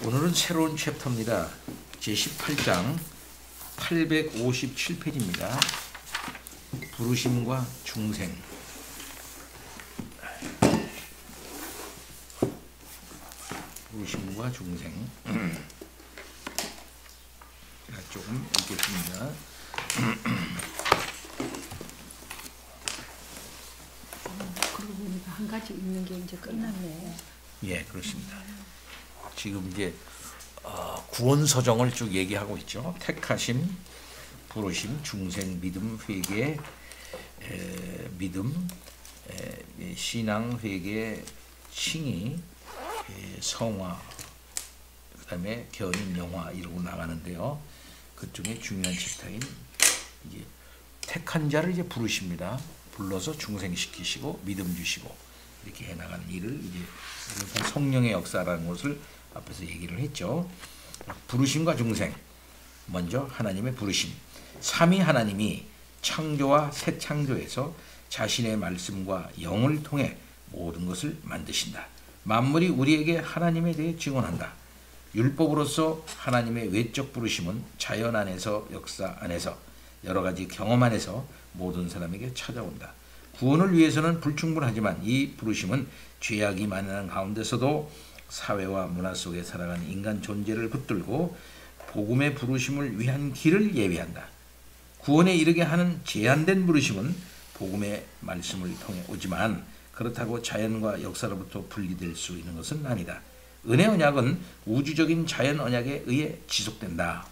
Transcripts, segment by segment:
오늘은 새로운 챕터입니다. 제18장 857페이지입니다. 부르심과 중생. 부르심과 중생. 제가 조금 읽겠습니다. 그러고 보니까 한 가지 읽는 게 이제 끝났네. 예, 그렇습니다. 지금 이제 구원서정을 쭉 얘기하고 있죠. 택하심, 부르심, 중생, 믿음, 회개, 믿음, 신앙, 회개, 칭의, 성화, 그 다음에 견인, 영화 이러고 나가는데요. 그중에 중요한 챕터인 이제 택한 자를 이제 부르십니다. 불러서 중생시키시고 믿음 주시고 이렇게 해나가는 일을 이제 성령의 역사라는 것을 앞에서 얘기를 했죠. 부르심과 중생. 먼저 하나님의 부르심. 삼위 하나님이 창조와 새 창조에서 자신의 말씀과 영을 통해 모든 것을 만드신다. 만물이 우리에게 하나님에 대해 증언한다. 율법으로서 하나님의 외적 부르심은 자연 안에서, 역사 안에서, 여러 가지 경험 안에서 모든 사람에게 찾아온다. 구원을 위해서는 불충분하지만 이 부르심은 죄악이 많은 가운데서도 사회와 문화 속에 살아가는 인간 존재를 붙들고 복음의 부르심을 위한 길을 예비한다. 구원에 이르게 하는 제한된 부르심은 복음의 말씀을 통해 오지만 그렇다고 자연과 역사로부터 분리될 수 있는 것은 아니다. 은혜 언약은 우주적인 자연 언약에 의해 지속된다.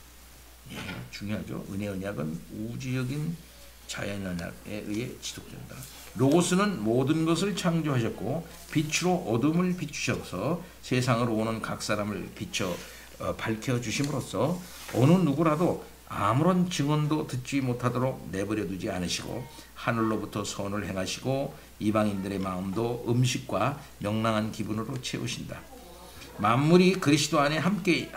예, 중요하죠. 은혜 언약은 우주적인 자연 언약에 의해 지속된다. 로고스는 모든 것을 창조하셨고 빛으로 어둠을 비추셔서 세상으로 오는 각 사람을 밝혀주심으로써 어느 누구라도 아무런 증언도 듣지 못하도록 내버려 두지 않으시고 하늘로부터 선을 행하시고 이방인들의 마음도 음식과 명랑한 기분으로 채우신다. 만물이 그리스도 안에 함께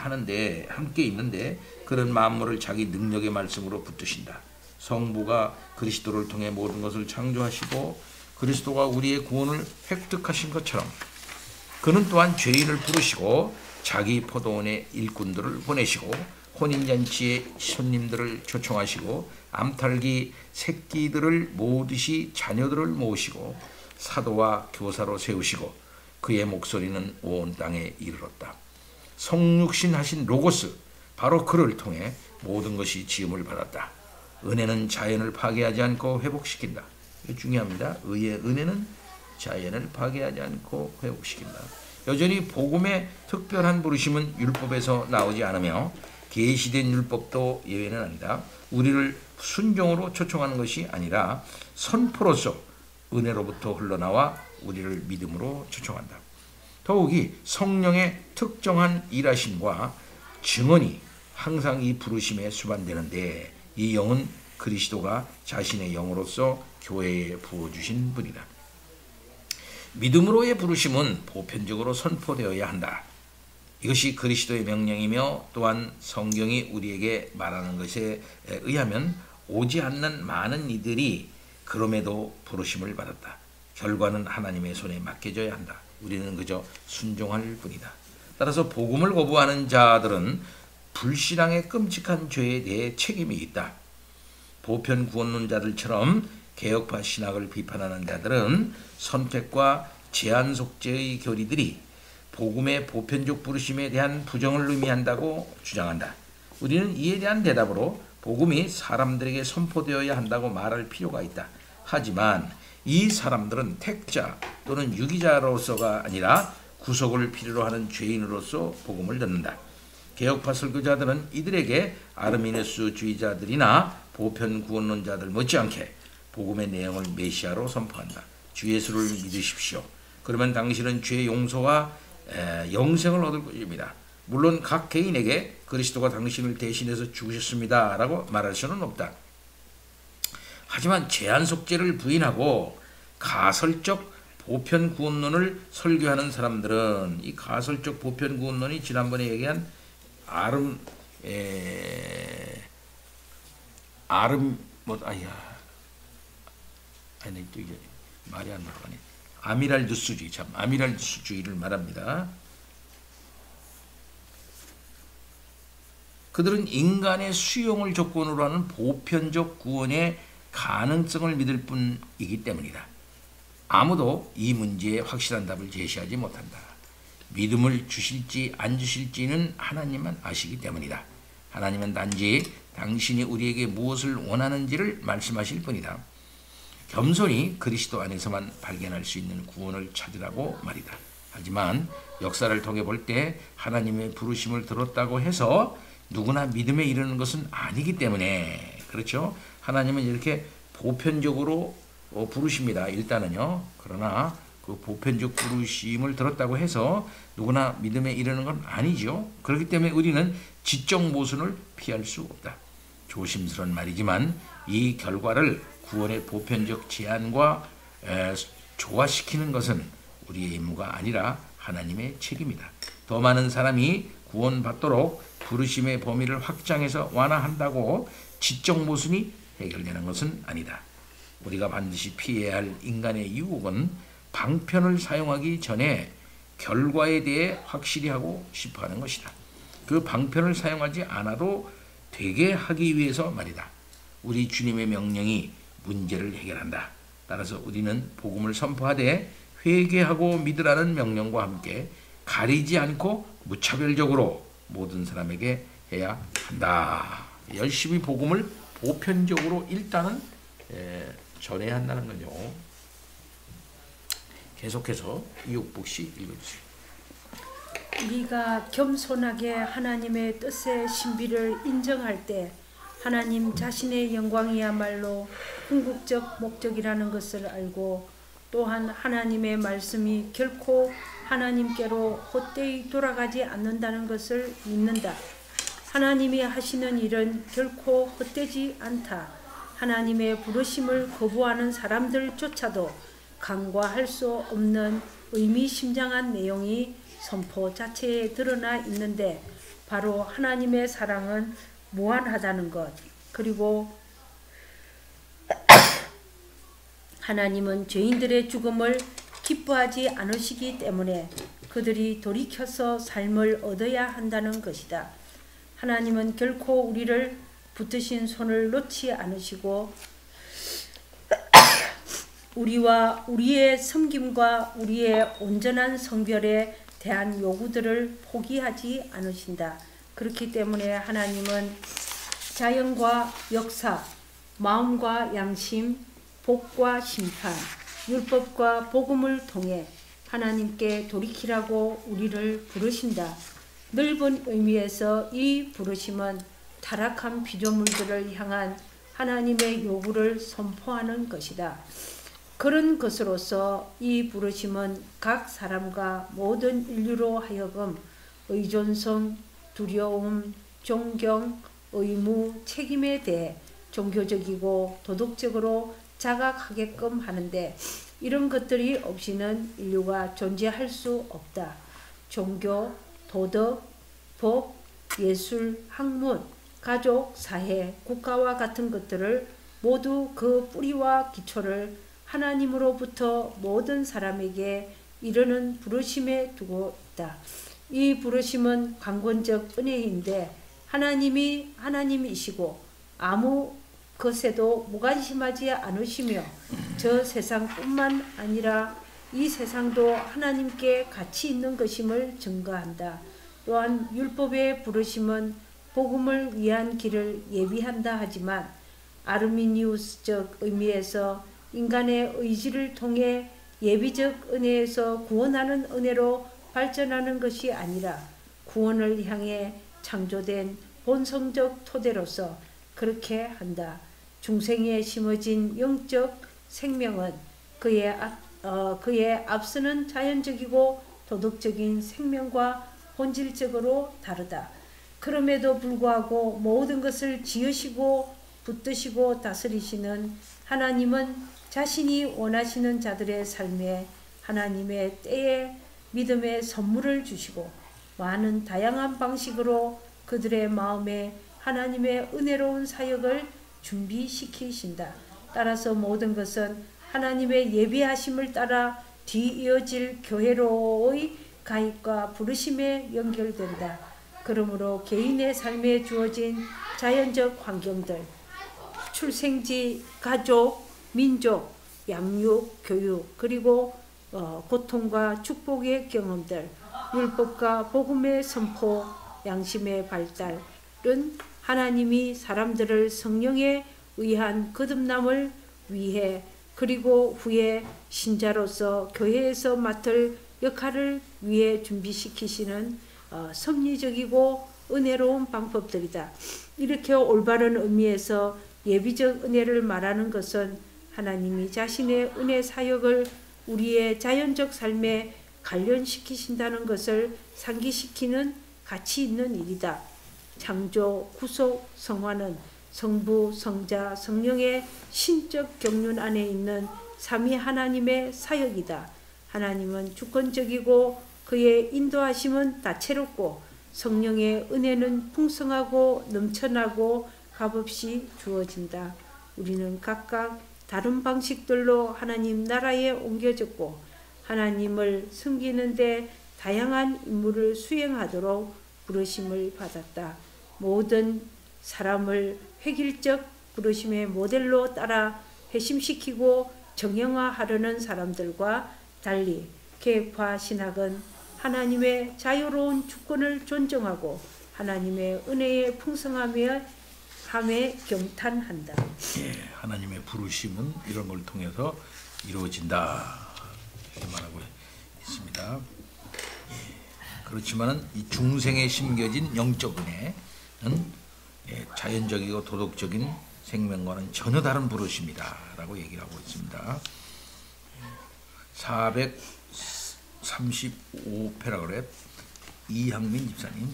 있는데 그런 만물을 자기 능력의 말씀으로 붙드신다. 성부가 그리스도를 통해 모든 것을 창조하시고 그리스도가 우리의 구원을 획득하신 것처럼 그는 또한 죄인을 부르시고 자기 포도원에 일꾼들을 보내시고 혼인잔치에 손님들을 초청하시고 암탈기 새끼들을 모으듯이 자녀들을 모으시고 사도와 교사로 세우시고 그의 목소리는 온 땅에 이르렀다. 성육신 하신 로고스, 바로 그를 통해 모든 것이 지음을 받았다. 은혜는 자연을 파괴하지 않고 회복시킨다. 이게 중요합니다. 은혜는 자연을 파괴하지 않고 회복시킨다. 여전히 복음의 특별한 부르심은 율법에서 나오지 않으며 계시된 율법도 예외는 아니다. 우리를 순종으로 초청하는 것이 아니라 선포로서 은혜로부터 흘러나와 우리를 믿음으로 초청한다. 더욱이 성령의 특정한 일하심과 증언이 항상 이 부르심에 수반되는데 이 영은 그리스도가 자신의 영으로서 교회에 부어주신 분이다. 믿음으로의 부르심은 보편적으로 선포되어야 한다. 이것이 그리스도의 명령이며 또한 성경이 우리에게 말하는 것에 의하면 오지 않는 많은 이들이 그럼에도 부르심을 받았다. 결과는 하나님의 손에 맡겨져야 한다. 우리는 그저 순종할 뿐이다. 따라서 복음을 거부하는 자들은 불신앙의 끔찍한 죄에 대해 책임이 있다. 보편 구원론자들처럼 개혁파 신학을 비판하는 자들은 선택과 제한 속죄의 교리들이 복음의 보편적 부르심에 대한 부정을 의미한다고 주장한다. 우리는 이에 대한 대답으로 복음이 사람들에게 선포되어야 한다고 말할 필요가 있다. 하지만 이 사람들은 택자 또는 유기자로서가 아니라 구속을 필요로 하는 죄인으로서 복음을 듣는다. 개혁파 설교자들은 이들에게 아르미누스주의자들이나 보편 구원론자들 못지않게 복음의 내용을 메시아로 선포한다. 주 예수를 믿으십시오. 그러면 당신은 죄 용서와 영생을 얻을 것입니다. 물론 각 개인에게 그리스도가 당신을 대신해서 죽으셨습니다 라고 말할 수는 없다. 하지만 제한 속죄를 부인하고 가설적 보편 구원론을 설교하는 사람들은 이 가설적 보편 구원론이 지난번에 얘기한 말이 안 나가네. 아미랄두스주의, 아미랄두스주의를 말합니다. 그들은 인간의 수용을 조건으로 하는 보편적 구원의 가능성을 믿을 뿐이기 때문이다. 아무도 이 문제에 확실한 답을 제시하지 못한다. 믿음을 주실지 안 주실지는 하나님만 아시기 때문이다. 하나님은 단지 당신이 우리에게 무엇을 원하는지를 말씀하실 뿐이다. 겸손히 그리스도 안에서만 발견할 수 있는 구원을 찾으라고 말이다. 하지만 역사를 통해 볼 때 하나님의 부르심을 들었다고 해서 누구나 믿음에 이르는 것은 아니기 때문에, 그렇죠? 하나님은 이렇게 보편적으로 부르십니다. 일단은요. 그러나 그 보편적 부르심을 들었다고 해서 누구나 믿음에 이르는 건 아니죠. 그렇기 때문에 우리는 지적 모순을 피할 수 없다. 조심스러운 말이지만 이 결과를 구원의 보편적 제한과 조화시키는 것은 우리의 임무가 아니라 하나님의 책임이다. 더 많은 사람이 구원받도록 부르심의 범위를 확장해서 완화한다고 지적 모순이 해결되는 것은 아니다. 우리가 반드시 피해야 할 인간의 유혹은 방편을 사용하기 전에 결과에 대해 확실히 하고 싶어하는 것이다. 그 방편을 사용하지 않아도 되게 하기 위해서 말이다. 우리 주님의 명령이 문제를 해결한다. 따라서 우리는 복음을 선포하되 회개하고 믿으라는 명령과 함께 가리지 않고 무차별적으로 모든 사람에게 해야 한다. 열심히 복음을 보편적으로 일단은 전해야 한다는 거죠. 계속해서 이옥복 씨 읽어주세요. 우리가 겸손하게 하나님의 뜻의 신비를 인정할 때 하나님 자신의 영광이야말로 궁극적 목적이라는 것을 알고, 또한 하나님의 말씀이 결코 하나님께로 헛되이 돌아가지 않는다는 것을 믿는다. 하나님이 하시는 일은 결코 헛되지 않다. 하나님의 부르심을 거부하는 사람들조차도 간과할 수 없는 의미심장한 내용이 선포 자체에 드러나 있는데, 바로 하나님의 사랑은 무한하다는 것, 그리고 하나님은 죄인들의 죽음을 기뻐하지 않으시기 때문에 그들이 돌이켜서 삶을 얻어야 한다는 것이다. 하나님은 결코 우리를 붙드신 손을 놓지 않으시고 우리와 우리의 섬김과 우리의 온전한 성별에 대한 요구들을 포기하지 않으신다. 그렇기 때문에 하나님은 자연과 역사, 마음과 양심, 복과 심판, 율법과 복음을 통해 하나님께 돌이키라고 우리를 부르신다. 넓은 의미에서 이 부르심은 타락한 피조물들을 향한 하나님의 요구를 선포하는 것이다. 그런 것으로서 이 부르심은 각 사람과 모든 인류로 하여금 의존성, 두려움, 존경, 의무, 책임에 대해 종교적이고 도덕적으로 자각하게끔 하는데, 이런 것들이 없이는 인류가 존재할 수 없다. 종교, 도덕, 법, 예술, 학문, 가족, 사회, 국가와 같은 것들을 모두 그 뿌리와 기초를 하나님으로부터 모든 사람에게 이르는 부르심에 두고 있다. 이 부르심은 강권적 은혜인데 하나님이 하나님이시고 아무 것에도 무관심하지 않으시며 저 세상뿐만 아니라 이 세상도 하나님께 가치 있는 것임을 증거한다. 또한 율법의 부르심은 복음을 위한 길을 예비한다 하지만 아르미니우스적 의미에서 인간의 의지를 통해 예비적 은혜에서 구원하는 은혜로 발전하는 것이 아니라 구원을 향해 창조된 본성적 토대로서 그렇게 한다. 중생에 심어진 영적 생명은 그의 앞서는 자연적이고 도덕적인 생명과 본질적으로 다르다. 그럼에도 불구하고 모든 것을 지으시고 붙드시고 다스리시는 하나님은 자신이 원하시는 자들의 삶에 하나님의 때에 믿음의 선물을 주시고 많은 다양한 방식으로 그들의 마음에 하나님의 은혜로운 사역을 준비시키신다. 따라서 모든 것은 하나님의 예비하심을 따라 뒤이어질 교회로의 가입과 부르심에 연결된다. 그러므로 개인의 삶에 주어진 자연적 환경들, 출생지, 가족, 민족, 양육, 교육, 그리고 고통과 축복의 경험들, 율법과 복음의 선포, 양심의 발달은 하나님이 사람들을 성령에 의한 거듭남을 위해 그리고 후에 신자로서 교회에서 맡을 역할을 위해 준비시키시는 섭리적이고 은혜로운 방법들이다. 이렇게 올바른 의미에서 예비적 은혜를 말하는 것은 하나님이 자신의 은혜 사역을 우리의 자연적 삶에 관련시키신다는 것을 상기시키는 가치 있는 일이다. 창조, 구속, 성화는 성부, 성자, 성령의 신적 경륜 안에 있는 삼위 하나님의 사역이다. 하나님은 주권적이고 그의 인도하심은 다채롭고 성령의 은혜는 풍성하고 넘쳐나고 값없이 주어진다. 우리는 각각 다른 방식들로 하나님 나라에 옮겨졌고 하나님을 섬기는데 다양한 임무를 수행하도록 부르심을 받았다. 모든 사람을 획일적 부르심의 모델로 따라 회심시키고 정형화하려는 사람들과 달리 계획화 신학은 하나님의 자유로운 주권을 존중하고 하나님의 은혜의 풍성함에 경탄한다. 예, 하나님의 부르심은 이런 걸 통해서 이루어진다 이렇게 말하고 있습니다. 예, 그렇지만은 이 중생에 심겨진 영적 은혜는 자연적이고 도덕적인 생명과는 전혀 다른 부르심이다라고 얘기를 하고 있습니다. 435패라그랩 이항민 집사님.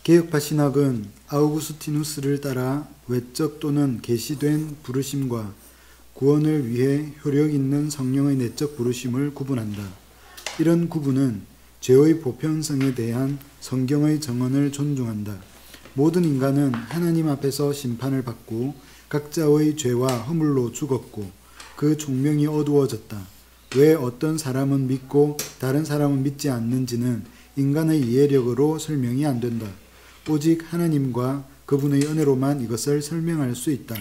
개혁파 신학은 아우구스티누스를 따라 외적 또는 계시된 부르심과 구원을 위해 효력 있는 성령의 내적 부르심을 구분한다. 이런 구분은 죄의 보편성에 대한 성경의 정언을 존중한다. 모든 인간은 하나님 앞에서 심판을 받고 각자의 죄와 허물로 죽었고 그 총명이 어두워졌다. 왜 어떤 사람은 믿고 다른 사람은 믿지 않는지는 인간의 이해력으로 설명이 안 된다. 오직 하나님과 그분의 은혜로만 이것을 설명할 수 있다.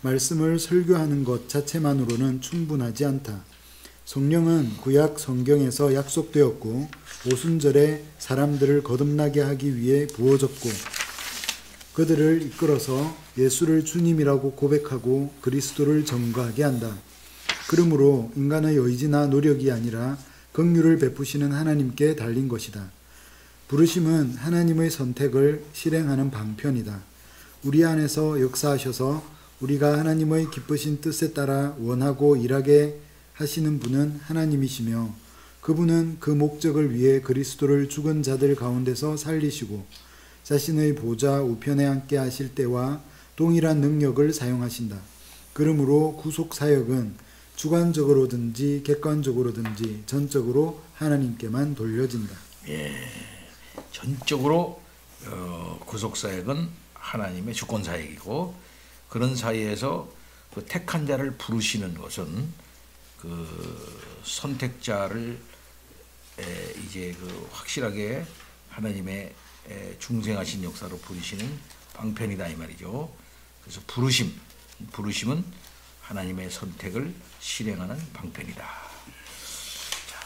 말씀을 설교하는 것 자체만으로는 충분하지 않다. 성령은 구약 성경에서 약속되었고 오순절에 사람들을 거듭나게 하기 위해 부어졌고 그들을 이끌어서 예수를 주님이라고 고백하고 그리스도를 전가하게 한다. 그러므로 인간의 의지나 노력이 아니라 긍휼을 베푸시는 하나님께 달린 것이다. 부르심은 하나님의 선택을 실행하는 방편이다. 우리 안에서 역사하셔서 우리가 하나님의 기쁘신 뜻에 따라 원하고 일하게 하시는 분은 하나님이시며 그분은 그 목적을 위해 그리스도를 죽은 자들 가운데서 살리시고 자신의 보좌 우편에 앉게 하실 때와 동일한 능력을 사용하신다. 그러므로 구속사역은 주관적으로든지 객관적으로든지 전적으로 하나님께만 돌려진다. 예, 전적으로 구속사역은 하나님의 주권사역이고 그런 사이에서 그 택한 자를 부르시는 것은 그 선택자를 이제 그 확실하게 하나님의 중생하신 역사로 부르시는 방편이다 이 말이죠. 그래서 부르심은 하나님의 선택을 실행하는 방편이다. 자,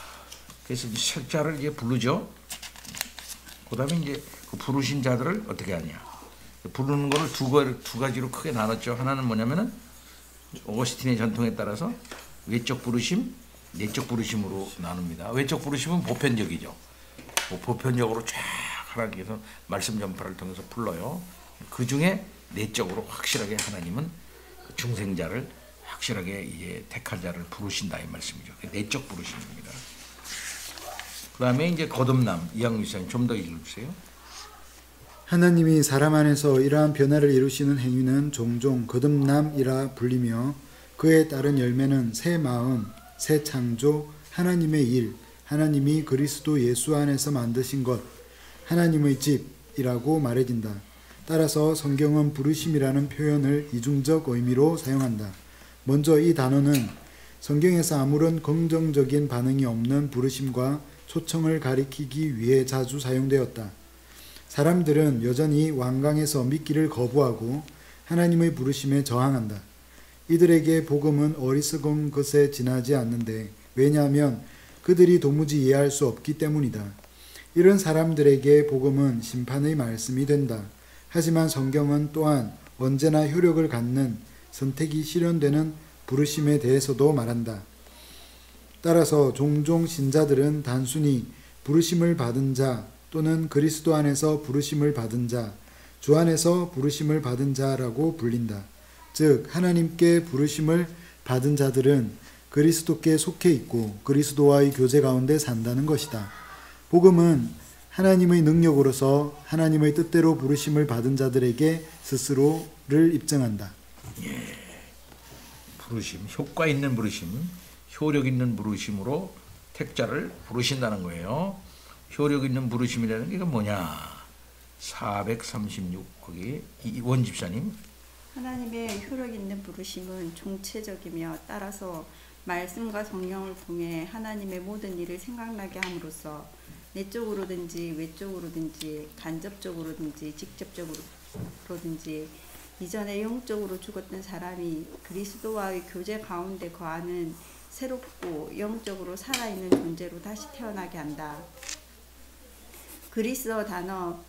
그래서 책자를 이제 부르죠. 그다음에 이제 그 부르신 자들을 어떻게 하냐? 부르는 거를 두 가지로 크게 나눴죠. 하나는 뭐냐면은 오거스틴의 전통에 따라서 외적 부르심, 내적 부르심으로 나눕니다. 외적 부르심은 보편적이죠. 보편적으로 쫙 하나님께서 말씀 전파를 통해서 불러요. 그 중에 내적으로 확실하게 하나님은 그 중생자를 확실하게 이제 택할 자를 부르신다 이 말씀이죠. 내적 부르심입니다. 그 다음에 이제 거듭남 이항민 목사님 좀 더 읽어주세요. 하나님이 사람 안에서 이러한 변화를 이루시는 행위는 종종 거듭남이라 불리며 그에 따른 열매는 새 마음, 새 창조, 하나님의 일, 하나님이 그리스도 예수 안에서 만드신 것, 하나님의 집이라고 말해진다. 따라서 성경은 부르심이라는 표현을 이중적 의미로 사용한다. 먼저 이 단어는 성경에서 아무런 긍정적인 반응이 없는 부르심과 초청을 가리키기 위해 자주 사용되었다. 사람들은 여전히 완강해서 믿기를 거부하고 하나님의 부르심에 저항한다. 이들에게 복음은 어리석은 것에 지나지 않는데 왜냐하면 그들이 도무지 이해할 수 없기 때문이다. 이런 사람들에게 복음은 심판의 말씀이 된다. 하지만 성경은 또한 언제나 효력을 갖는 선택이 실현되는 부르심에 대해서도 말한다. 따라서 종종 신자들은 단순히 부르심을 받은 자 또는 그리스도 안에서 부르심을 받은 자, 주 안에서 부르심을 받은 자라고 불린다. 즉 하나님께 부르심을 받은 자들은 그리스도께 속해 있고 그리스도와의 교제 가운데 산다는 것이다. 복음은 하나님의 능력으로서 하나님의 뜻대로 부르심을 받은 자들에게 스스로를 입증한다. 부르심, 효과 있는 부르심, 효력 있는 부르심으로 택자를 부르신다는 거예요. 효력 있는 부르심이라는 게 이건 뭐냐? 436 거기 이원 집사님. 하나님의 효력 있는 부르심은 총체적이며 따라서 말씀과 성령을 통해 하나님의 모든 일을 생각나게 함으로써 내적으로든지 외적으로든지 간접적으로든지 직접적으로든지 이전에 영적으로 죽었던 사람이 그리스도와의 교제 가운데 거하는 새롭고 영적으로 살아있는 존재로 다시 태어나게 한다. 그리스어 단어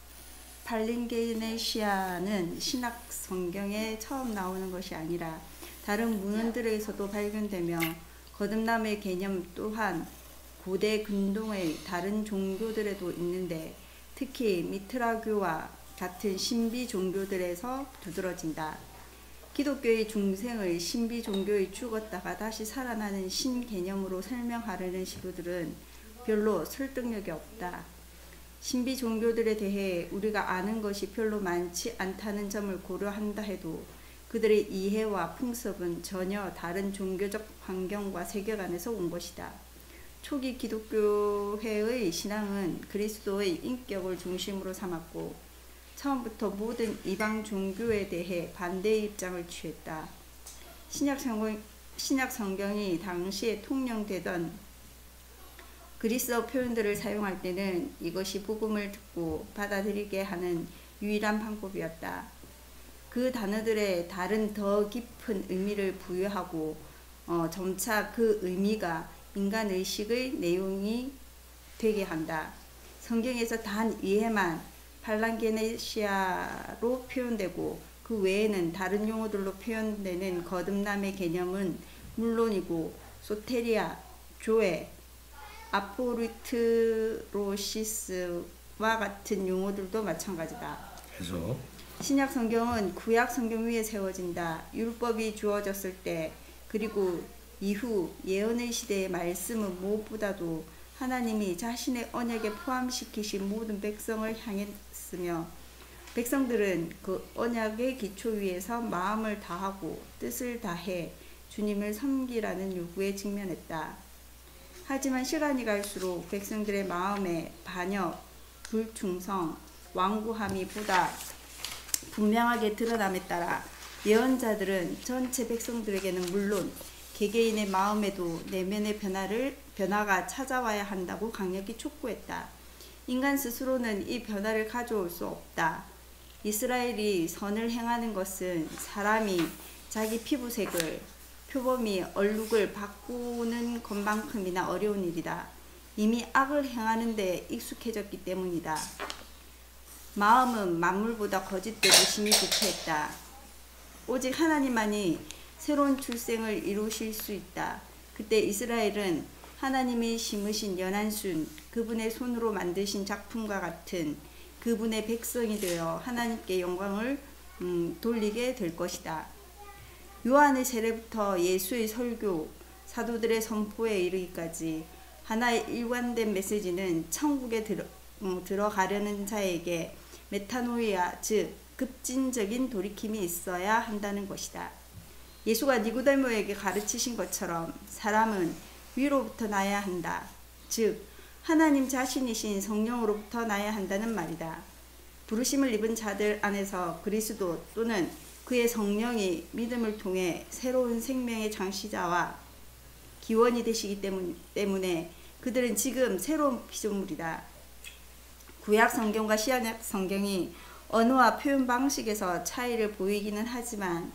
팔링게네시아는 신약 성경에 처음 나오는 것이 아니라 다른 문헌들에서도 발견되며 거듭남의 개념 또한 고대 근동의 다른 종교들에도 있는데 특히 미트라교와 같은 신비 종교들에서 두드러진다. 기독교의 중생을 신비 종교에 죽었다가 다시 살아나는 신개념으로 설명하려는 시도들은 별로 설득력이 없다. 신비 종교들에 대해 우리가 아는 것이 별로 많지 않다는 점을 고려한다 해도 그들의 이해와 풍습은 전혀 다른 종교적 환경과 세계관에서 온 것이다. 초기 기독교회의 신앙은 그리스도의 인격을 중심으로 삼았고 처음부터 모든 이방 종교에 대해 반대의 입장을 취했다. 신약 성경이 당시에 통용되던 그리스어 표현들을 사용할 때는 이것이 복음을 듣고 받아들이게 하는 유일한 방법이었다. 그 단어들에 다른 더 깊은 의미를 부여하고 점차 그 의미가 인간 의식의 내용이 되게 한다. 성경에서 단 이해만 팔랑게네시아로 표현되고 그 외에는 다른 용어들로 표현되는 거듭남의 개념은 물론이고 소테리아, 조회, 아포리트로시스와 같은 용어들도 마찬가지다. 그래서 신약 성경은 구약 성경 위에 세워진다. 율법이 주어졌을 때 그리고 이후 예언의 시대의 말씀은 무엇보다도 하나님이 자신의 언약에 포함시키신 모든 백성을 향했으며 백성들은 그 언약의 기초 위에서 마음을 다하고 뜻을 다해 주님을 섬기라는 요구에 직면했다. 하지만 시간이 갈수록 백성들의 마음에 반역, 불충성, 완고함이 보다 분명하게 드러남에 따라 예언자들은 전체 백성들에게는 물론 개개인의 마음에도 내면의 변화가 찾아와야 한다고 강력히 촉구했다. 인간 스스로는 이 변화를 가져올 수 없다. 이스라엘이 선을 행하는 것은 사람이 자기 피부색을 표범이 얼룩을 바꾸는 것만큼이나 어려운 일이다. 이미 악을 행하는 데 익숙해졌기 때문이다. 마음은 만물보다 거짓되고 심히 부패했다. 오직 하나님만이 새로운 출생을 이루실 수 있다. 그때 이스라엘은 하나님이 심으신 연한순, 그분의 손으로 만드신 작품과 같은 그분의 백성이 되어 하나님께 영광을 돌리게 될 것이다. 요한의 세례부터 예수의 설교, 사도들의 선포에 이르기까지 하나의 일관된 메시지는 천국에 들어가려는 자에게 메타노이아, 즉 급진적인 돌이킴이 있어야 한다는 것이다. 예수가 니고데모에게 가르치신 것처럼 사람은 위로부터 나야 한다. 즉 하나님 자신이신 성령으로부터 나야 한다는 말이다. 부르심을 입은 자들 안에서 그리스도 또는 그의 성령이 믿음을 통해 새로운 생명의 창시자와 기원이 되시기 때문에 그들은 지금 새로운 피조물이다. 구약 성경과 신약 성경이 언어와 표현 방식에서 차이를 보이기는 하지만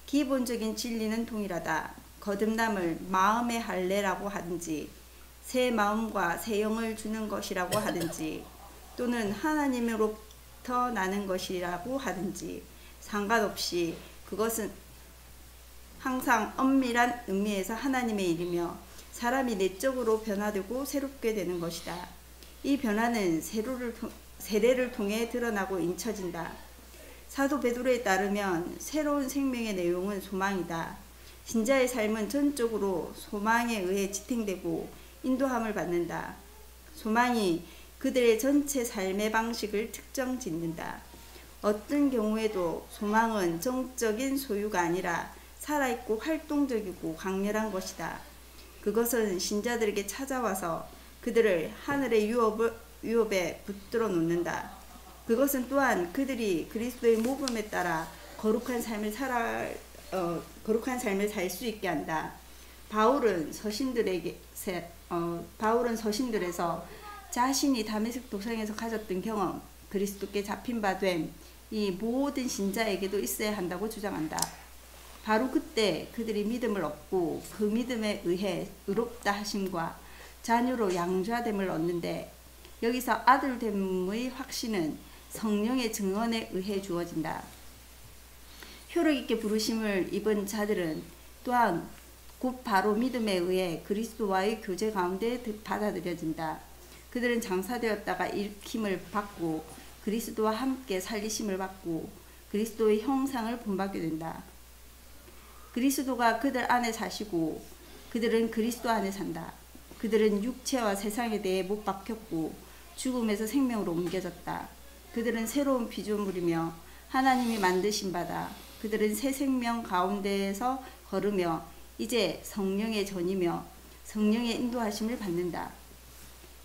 기본적인 진리는 동일하다. 거듭남을 마음의 할례라고 하든지 새 마음과 새 영을 주는 것이라고 하든지 또는 하나님으로부터 나는 것이라고 하든지 상관없이 그것은 항상 엄밀한 의미에서 하나님의 일이며 사람이 내적으로 변화되고 새롭게 되는 것이다. 이 변화는 세례를 통해 드러나고 인쳐진다. 사도 베드로에 따르면 새로운 생명의 내용은 소망이다. 신자의 삶은 전적으로 소망에 의해 지탱되고 인도함을 받는다. 소망이 그들의 전체 삶의 방식을 특정 짓는다. 어떤 경우에도 소망은 정적인 소유가 아니라 살아있고 활동적이고 강렬한 것이다. 그것은 신자들에게 찾아와서 그들을 하늘의 유업에 붙들어 놓는다. 그것은 또한 그들이 그리스도의 모범에 따라 거룩한 삶을 살 수 있게 한다. 바울은 서신들에서 자신이 다메섹 도상에서 가졌던 경험, 그리스도께 잡힌 바 됨 이 모든 신자에게도 있어야 한다고 주장한다. 바로 그때 그들이 믿음을 얻고 그 믿음에 의해 의롭다 하심과 자녀로 양자됨을 얻는데 여기서 아들됨의 확신은 성령의 증언에 의해 주어진다. 효력 있게 부르심을 입은 자들은 또한 곧 바로 믿음에 의해 그리스도와의 교제 가운데 받아들여진다. 그들은 장사되었다가 일으킴을 받고 그리스도와 함께 살리심을 받고 그리스도의 형상을 본받게 된다. 그리스도가 그들 안에 사시고 그들은 그리스도 안에 산다. 그들은 육체와 세상에 대해 못 박혔고 죽음에서 생명으로 옮겨졌다. 그들은 새로운 피조물이며 하나님이 만드신 바다. 그들은 새 생명 가운데에서 걸으며 이제 성령의 전이며 성령의 인도하심을 받는다.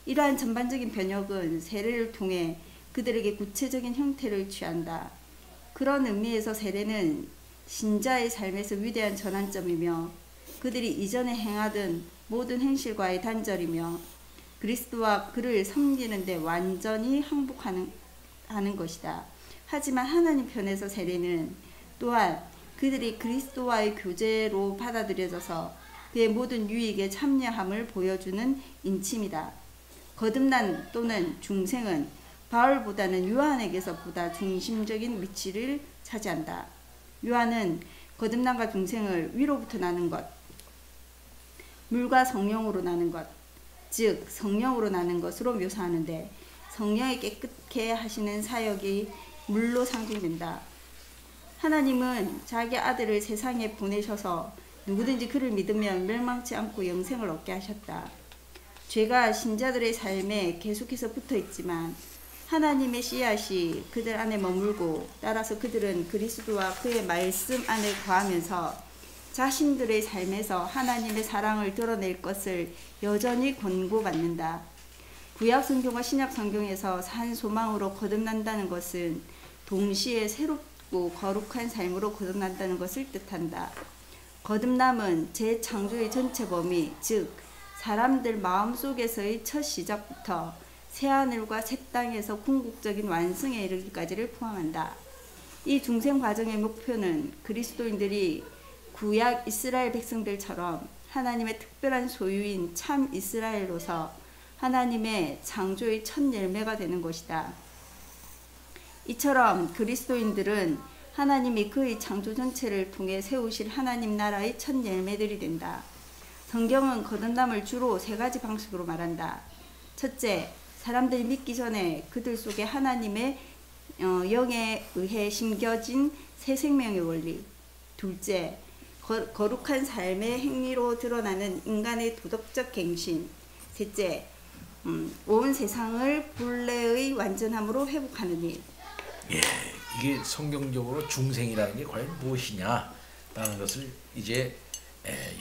이러한 전반적인 변혁은 세례를 통해 그들에게 구체적인 형태를 취한다. 그런 의미에서 세례는 신자의 삶에서 위대한 전환점이며 그들이 이전에 행하던 모든 행실과의 단절이며 그리스도와 그를 섬기는 데 완전히 항복하는 것이다. 하지만 하나님 편에서 세례는 또한 그들이 그리스도와의 교제로 받아들여져서 그의 모든 유익에 참여함을 보여주는 인침이다. 거듭난 또는 중생은 바울보다는 요한에게서 보다 중심적인 위치를 차지한다. 요한은 거듭남과 중생을 위로부터 나는 것, 물과 성령으로 나는 것, 즉 성령으로 나는 것으로 묘사하는데 성령이 깨끗게 하시는 사역이 물로 상징된다. 하나님은 자기 아들을 세상에 보내셔서 누구든지 그를 믿으면 멸망치 않고 영생을 얻게 하셨다. 죄가 신자들의 삶에 계속해서 붙어 있지만 하나님의 씨앗이 그들 안에 머물고 따라서 그들은 그리스도와 그의 말씀 안에 거하면서 자신들의 삶에서 하나님의 사랑을 드러낼 것을 여전히 권고받는다. 구약 성경과 신약 성경에서 산 소망으로 거듭난다는 것은 동시에 새롭고 거룩한 삶으로 거듭난다는 것을 뜻한다. 거듭남은 재창조의 전체 범위, 즉 사람들 마음속에서의 첫 시작부터 새하늘과 새 땅에서 궁극적인 완성에 이르기까지를 포함한다. 이 중생 과정의 목표는 그리스도인들이 구약 이스라엘 백성들처럼 하나님의 특별한 소유인 참 이스라엘로서 하나님의 창조의 첫 열매가 되는 것이다. 이처럼 그리스도인들은 하나님이 그의 창조 전체를 통해 세우실 하나님 나라의 첫 열매들이 된다. 성경은 거듭남을 주로 세 가지 방식으로 말한다. 첫째, 사람들이 믿기 전에 그들 속에 하나님의 영에 의해 심겨진 새 생명의 원리. 둘째, 거룩한 삶의 행위로 드러나는 인간의 도덕적 갱신. 셋째, 온 세상을 본래의 완전함으로 회복하는 일. 예, 이게 성경적으로 중생이라는 게 과연 무엇이냐라는 것을 이제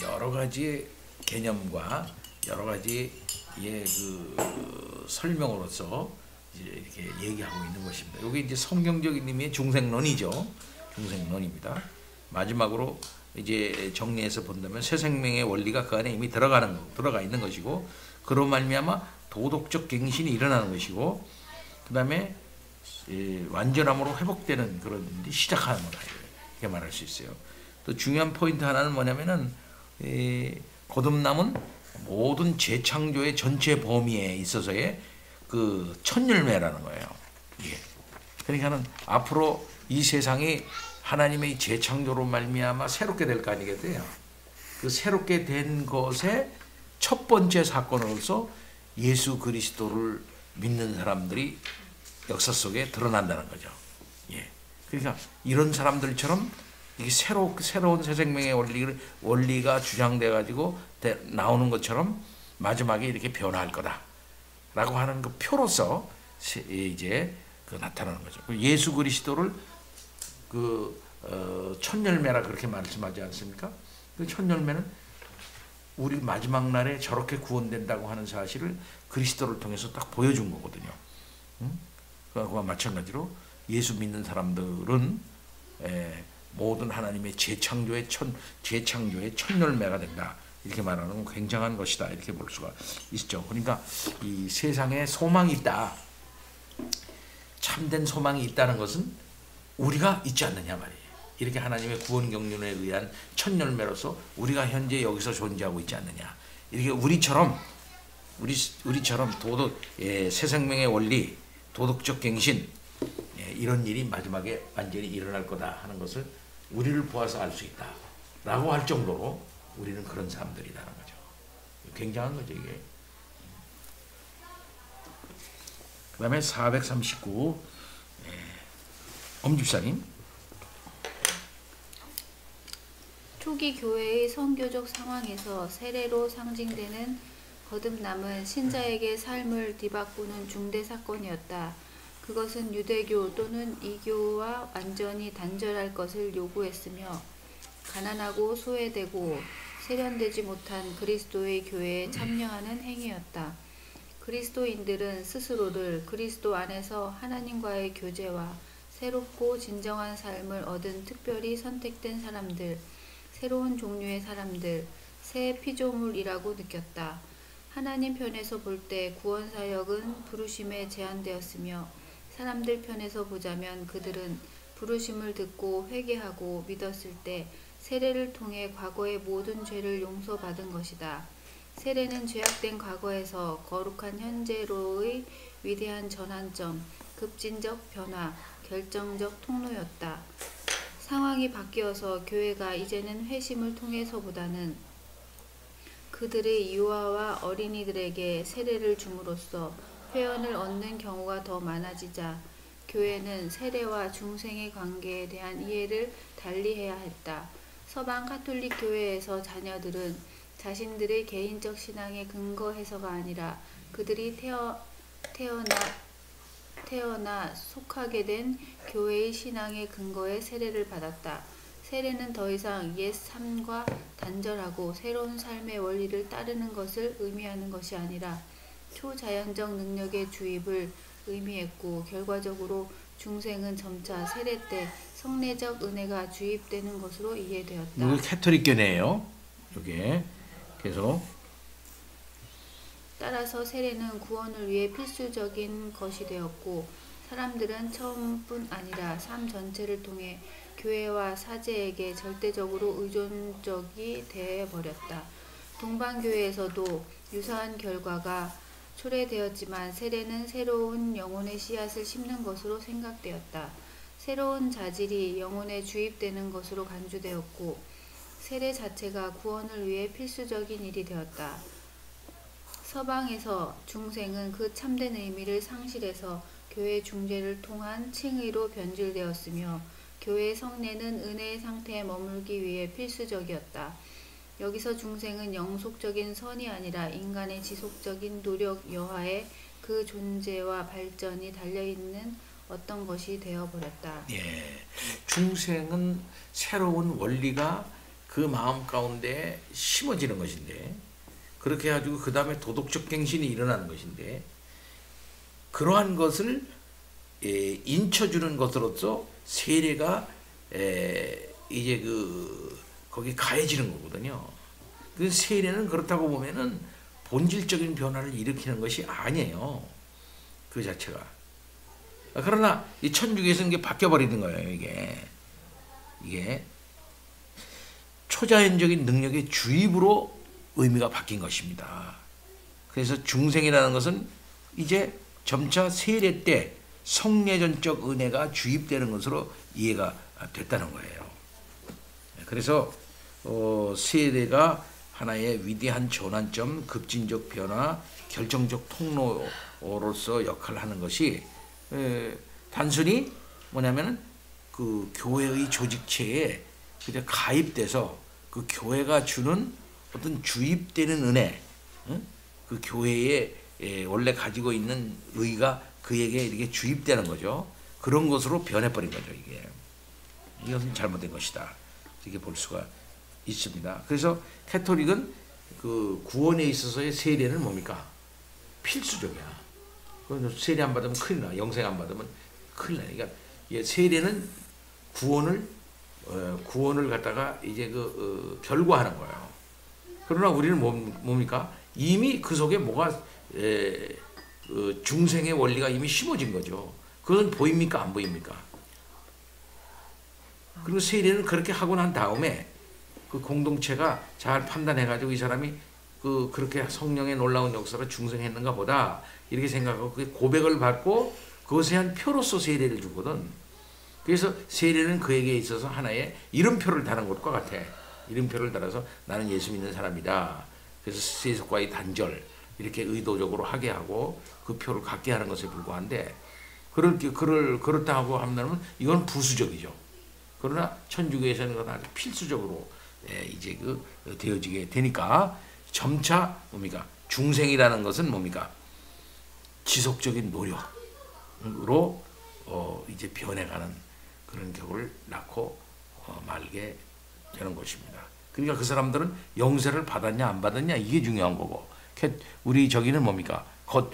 여러 가지 개념과 여러 가지 그 설명으로서 이제 이렇게 얘기하고 있는 것입니다. 이게 이제 성경적인 의미의 중생론이죠. 중생론입니다. 마지막으로 이제 정리해서 본다면 새 생명의 원리가 그 안에 이미 들어가 있는 것이고 그로 말미암아 도덕적 갱신이 일어나는 것이고, 그 다음에 완전함으로 회복되는 그런 일이 시작하는 거다, 이렇게 말할 수 있어요. 또 중요한 포인트 하나는 뭐냐면은 거듭남은 모든 재창조의 전체 범위에 있어서의 그 첫 열매라는 거예요. 예. 그러니까는 앞으로 이 세상이 하나님의 재창조로 말미암아 새롭게 될 거 아니겠어요? 그 새롭게 된 것의 첫 번째 사건으로서 예수 그리스도를 믿는 사람들이 역사 속에 드러난다는 거죠. 예. 그러니까 이런 사람들처럼 이게 새로운 새 생명의 원리가 주장돼 가지고 나오는 것처럼 마지막에 이렇게 변화할 거다라고 하는 그 표로서 이제 그 나타나는 거죠. 예수 그리스도를 첫 열매라 그렇게 말씀하지 않습니까? 그 첫 열매는 우리 마지막 날에 저렇게 구원된다고 하는 사실을 그리스도를 통해서 딱 보여준 거거든요. 그와 마찬가지로 예수 믿는 사람들은 모든 하나님의 재창조의 첫 열매가 된다, 이렇게 말하는 건 굉장한 것이다, 이렇게 볼 수가 있죠. 그러니까 이 세상에 소망이 있다, 참된 소망이 있다는 것은 우리가 있지 않느냐 말이에요. 이렇게 하나님의 구원 경륜에 의한 첫 열매로서 우리가 현재 여기서 존재하고 있지 않느냐. 이렇게 우리처럼 새 생명의 원리, 도덕적 갱신, 이런 일이 마지막에 완전히 일어날 거다 하는 것을 우리를 보아서 알 수 있다라고 할 정도로 우리는 그런 사람들이라는 거죠. 굉장한 거죠, 이게. 그 다음에 439 엄집사님. 초기 교회의 선교적 상황에서 세례로 상징되는 거듭남은 신자에게 삶을 뒤바꾸는 중대 사건이었다. 그것은 유대교 또는 이교와 완전히 단절할 것을 요구했으며 가난하고 소외되고 세련되지 못한 그리스도의 교회에 참여하는 행위였다. 그리스도인들은 스스로를 그리스도 안에서 하나님과의 교제와 새롭고 진정한 삶을 얻은 특별히 선택된 사람들, 새로운 종류의 사람들, 새 피조물이라고 느꼈다. 하나님 편에서 볼 때 구원 사역은 부르심에 제한되었으며 사람들 편에서 보자면 그들은 부르심을 듣고 회개하고 믿었을 때 세례를 통해 과거의 모든 죄를 용서받은 것이다. 세례는 죄악된 과거에서 거룩한 현재로의 위대한 전환점, 급진적 변화, 결정적 통로였다. 상황이 바뀌어서 교회가 이제는 회심을 통해서보다는 그들의 유아와 어린이들에게 세례를 줌으로써 회원을 얻는 경우가 더 많아지자 교회는 세례와 중생의 관계에 대한 이해를 달리해야 했다. 서방 가톨릭 교회에서 자녀들은 자신들의 개인적 신앙에 근거해서가 아니라 그들이 태어나 속하게 된 교회의 신앙에 근거해 세례를 받았다. 세례는 더 이상 옛 삶과 단절하고 새로운 삶의 원리를 따르는 것을 의미하는 것이 아니라 초자연적 능력의 주입을 의미했고 결과적으로 중생은 점차 세례 때 성례적 은혜가 주입되는 것으로 이해되었다. 이거 캐톨릭교네요. 이게 계속. 따라서 세례는 구원을 위해 필수적인 것이 되었고 사람들은 처음뿐 아니라 삶 전체를 통해 교회와 사제에게 절대적으로 의존적이 되어버렸다. 동방교회에서도 유사한 결과가 초래되었지만 세례는 새로운 영혼의 씨앗을 심는 것으로 생각되었다. 새로운 자질이 영혼에 주입되는 것으로 간주되었고 세례 자체가 구원을 위해 필수적인 일이 되었다. 서방에서 중생은 그 참된 의미를 상실해서 교회 중재를 통한 칭의로 변질되었으며 교회 성례는 은혜의 상태에 머물기 위해 필수적이었다. 여기서 중생은 영속적인 선이 아니라 인간의 지속적인 노력 여하에 그 존재와 발전이 달려있는 어떤 것이 되어버렸다. 예, 중생은 새로운 원리가 그 마음 가운데 심어지는 것인데 그렇게 해가지고 그 다음에 도덕적 갱신이 일어나는 것인데 그러한 것을 인쳐주는 것으로서 세례가 이제 거기 가해지는 거거든요. 그 세례는 그렇다고 보면은 본질적인 변화를 일으키는 것이 아니에요. 그 자체가. 그러나 이 천주교에서는 이게 바뀌어버리는 거예요. 이게 초자연적인 능력의 주입으로 의미가 바뀐 것입니다. 그래서 중생이라는 것은 이제 점차 세례 때 성례전적 은혜가 주입되는 것으로 이해가 됐다는 거예요. 그래서 세례가 하나의 위대한 전환점, 급진적 변화, 결정적 통로로서 역할을 하는 것이 단순히 뭐냐면은 그 교회의 조직체에 그냥 가입돼서 그 교회가 주는 어떤 주입되는 은혜, 그 교회에 원래 가지고 있는 의가 그에게 이렇게 주입되는 거죠. 그런 것으로 변해버린 거죠. 이것은 잘못된 것이다. 이렇게 볼 수가 있습니다. 그래서 캐톨릭은 그 구원에 있어서의 세례는 뭡니까? 필수적이야. 세례 안 받으면 큰일 나. 영생 안 받으면 큰일 나. 그러니까 세례는 구원을 갖다가 이제 결과하는 거예요. 그러나 우리는 뭡니까? 이미 그 속에 뭐가 중생의 원리가 이미 심어진 거죠. 그것은 보입니까? 안 보입니까? 그리고 세례는 그렇게 하고 난 다음에 그 공동체가 잘 판단해가지고 이 사람이 그렇게 성령의 놀라운 역사로 중생했는가 보다 이렇게 생각하고 그 고백을 받고 그것에 한 표로서 세례를 주거든. 그래서 세례는 그에게 있어서 하나의 이름표를 다는 것과 같아. 이름표를 달아서 나는 예수 믿는 사람이다. 그래서 세속과의 단절 이렇게 의도적으로 하게 하고 그 표를 갖게 하는 것에 불과한데 그렇다고 하면 이건 부수적이죠. 그러나 천주교에서는 그건 아주 필수적으로 이제 되어지게 되니까 점차 뭡니까? 중생이라는 것은 뭡니까? 지속적인 노력으로 이제 변해가는 그런 격을 낳고 말게 되는 것입니다. 그러니까 그 사람들은 영세를 받았냐 안 받았냐 이게 중요한 거고 우리 저기는 뭡니까? 곧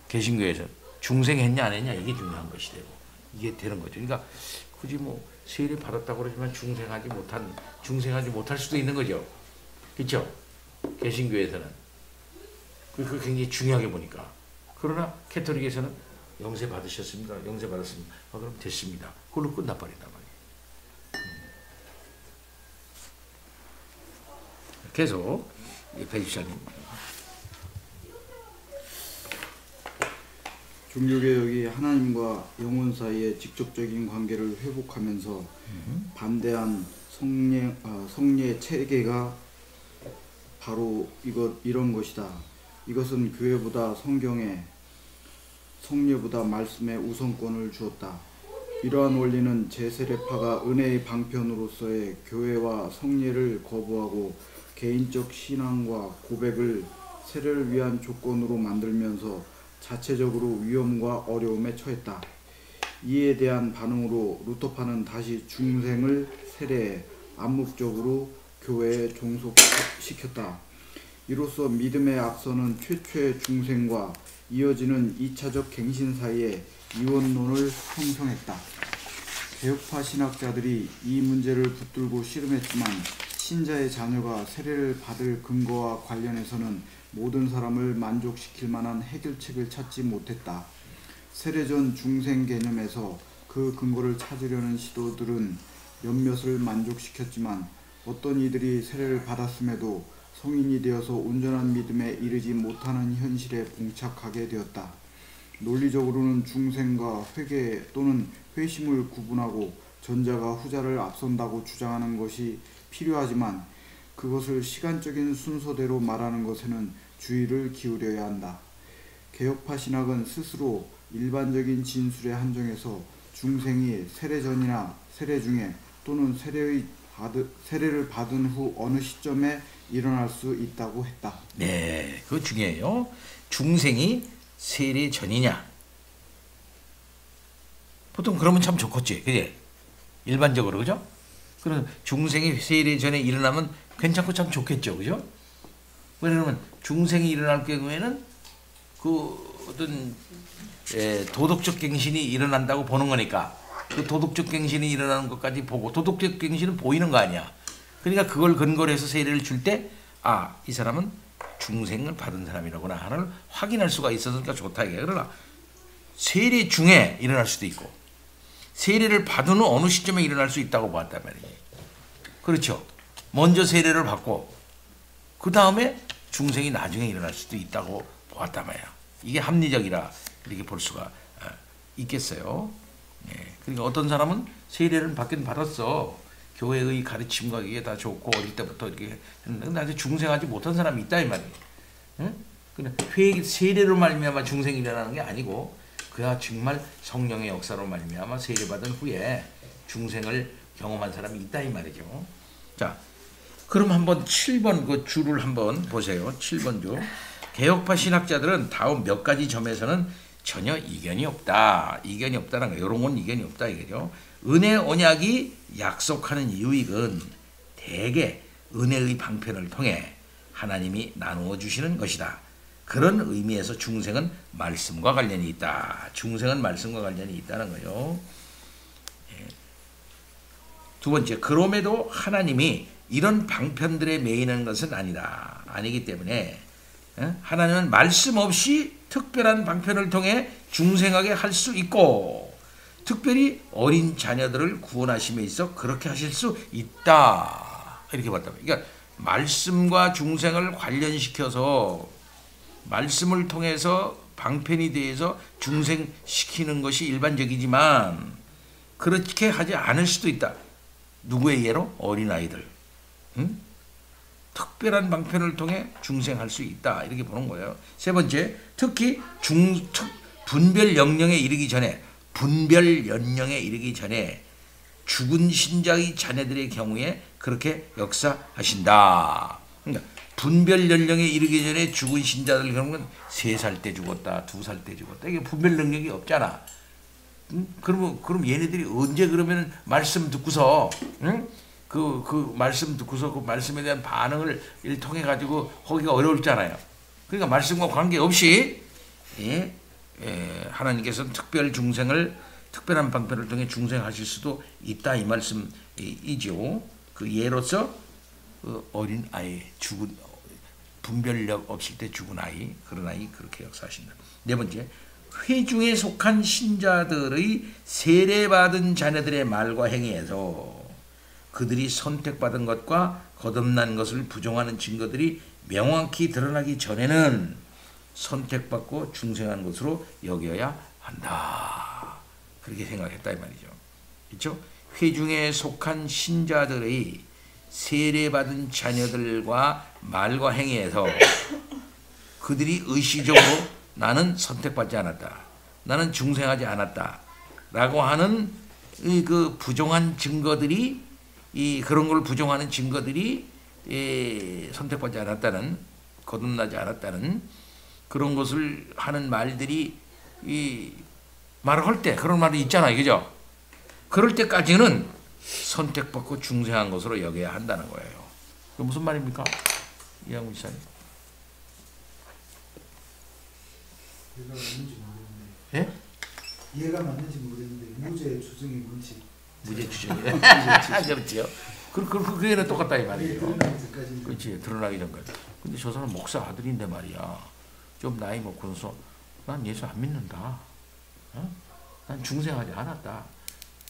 개신교에서 중생했냐 안 했냐 이게 중요한 것이 되고 이게 되는 거죠. 그러니까 굳이 뭐 세례 받았다고 그러지만 중생하지 못할 수도 있는 거죠. 그렇죠? 개신교에서는 그 굉장히 중요하게 보니까. 그러나 캐톨릭에서는 영세 받으셨습니다. 영세 받았습니다. 그럼 됐습니다. 그걸로 끝나버린단 말이에요. 계속 배주사님. 종교개혁이 하나님과 영혼 사이의 직접적인 관계를 회복하면서 반대한 성례 체계가 바로 이런 것이다. 이것은 교회보다 성례보다 말씀에 우선권을 주었다. 이러한 원리는 제세례파가 은혜의 방편으로서의 교회와 성례를 거부하고 개인적 신앙과 고백을 세례를 위한 조건으로 만들면서 자체적으로 위험과 어려움에 처했다. 이에 대한 반응으로 루터파는 다시 중생을 세례해 암묵적으로 교회에 종속시켰다. 이로써 믿음에 앞서는 최초의 중생과 이어지는 2차적 갱신 사이에 이원론을 형성했다. 개혁파 신학자들이 이 문제를 붙들고 씨름했지만 신자의 자녀가 세례를 받을 근거와 관련해서는 모든 사람을 만족시킬 만한 해결책을 찾지 못했다. 세례 전 중생 개념에서 그 근거를 찾으려는 시도들은 몇몇을 만족시켰지만 어떤 이들이 세례를 받았음에도 성인이 되어서 온전한 믿음에 이르지 못하는 현실에 봉착하게 되었다. 논리적으로는 중생과 회개 또는 회심을 구분하고 전자가 후자를 앞선다고 주장하는 것이 필요하지만 그것을 시간적인 순서대로 말하는 것에는 주의를 기울여야 한다. 개혁파 신학은 스스로 일반적인 진술에 한정해서 중생이 세례 전이나 세례 중에 또는 세례를 받은 후 어느 시점에 일어날 수 있다고 했다. 네, 그거 중요해요. 중생이 세례 전이냐? 보통 그러면 참 좋겠지, 그지? 일반적으로, 그죠? 그럼 중생이 세례 전에 일어나면 괜찮고 참 좋겠죠, 그죠? 왜냐면 중생이 일어날 경우에는 그 어떤 도덕적 갱신이 일어난다고 보는 거니까 그 도덕적 갱신이 일어나는 것까지 보고 도덕적 갱신은 보이는 거 아니야. 그러니까 그걸 근거로 해서 세례를 줄 때 이 사람은 중생을 받은 사람이라고나 하나를 확인할 수가 있었으니까 좋다 이게. 그러나 세례 중에 일어날 수도 있고 세례를 받은 후 어느 시점에 일어날 수 있다고 봤단 말이에요. 그렇죠. 먼저 세례를 받고 그 다음에 중생이 나중에 일어날 수도 있다고 보았단 말이야. 이게 합리적이라 이렇게 볼 수가 있겠어요. 예. 그러니까 어떤 사람은 세례를 받긴 받았어. 교회의 가르침과 이게 다 좋고 어릴 때부터 이렇게 했는데 근데 아직 중생하지 못한 사람이 있다 이 말이에요. 예? 그냥 세례로 말미암아 중생이 일어나는 게 아니고 그야 정말 성령의 역사로 말미암아 세례받은 후에 중생을 경험한 사람이 있다 이 말이죠. 자, 그럼 한번 7번 그 줄을 한번 보세요. 7번 줄. 개혁파 신학자들은 다음 몇 가지 점에서는 전혀 이견이 없다. 이견이 없다는 거. 이런 건 이견이 없다 이거죠. 은혜 언약이 약속하는 유익은 대개 은혜의 방편을 통해 하나님이 나누어 주시는 것이다. 그런 의미에서 중생은 말씀과 관련이 있다. 중생은 말씀과 관련이 있다는 거요. 두 번째, 그럼에도 하나님이 이런 방편들에 매이는 것은 아니다. 아니기 때문에 하나님은 말씀 없이 특별한 방편을 통해 중생하게 할 수 있고 특별히 어린 자녀들을 구원하심에 있어 그렇게 하실 수 있다. 이렇게 봤다. 그러니까 말씀과 중생을 관련시켜서 말씀을 통해서 방편이 대해서 중생시키는 것이 일반적이지만 그렇게 하지 않을 수도 있다. 누구의 예로? 어린아이들. 응? 특별한 방편을 통해 중생할 수 있다. 이렇게 보는 거예요. 세 번째, 특히 분별 연령에 이르기 전에 죽은 신자의 자녀들의 경우에 그렇게 역사하신다. 그러니까 분별 연령에 이르기 전에 죽은 신자들 경우는 3살 때 죽었다, 2살 때 죽었다. 이게 분별 능력이 없잖아. 그럼 얘네들이 언제 그러면 말씀 듣고서 그 말씀 듣고서 그 말씀에 대한 반응을 통해 가지고 하기가 어려울잖아요. 그러니까 말씀과 관계없이 하나님께서는 특별한 방편을 통해 중생하실 수도 있다 이 말씀이죠. 그 예로서 그 어린 아이 분별력 없을 때 죽은 아이 그런 아이 그렇게 역사하신다. 네 번째, 회중에 속한 신자들의 세례받은 자녀들의 말과 행위에서 그들이 선택받은 것과 거듭난 것을 부정하는 증거들이 명확히 드러나기 전에는 선택받고 중생한 것으로 여겨야 한다. 그렇게 생각했다 이 말이죠. 그렇죠? 회중에 속한 신자들의 세례받은 자녀들과 말과 행위에서 그들이 의식적으로 나는 선택받지 않았다. 나는 중생하지 않았다. 라고 하는 그 부정한 증거들이 그런 걸 부정하는 증거들이 선택받지 않았다는 거듭나지 않았다는 그런 것을 하는 말들이 말을 할 때 그런 말이 있잖아요. 그죠? 그럴 때까지는 선택받고 중생한 것으로 여겨야 한다는 거예요. 그 무슨 말입니까? 이양훈 지사님. 예? 이해가 맞는지 모르겠는데 무죄 추정의 원칙. 무죄 추정이. 그렇죠. 그게는 똑같다 이 말이에요. 그렇지. 드러나기 전까지. 근데 저 사람 목사 아들인데 말이야. 좀 나이 먹고서 난 예수 안 믿는다. 난 중생하지 않았다.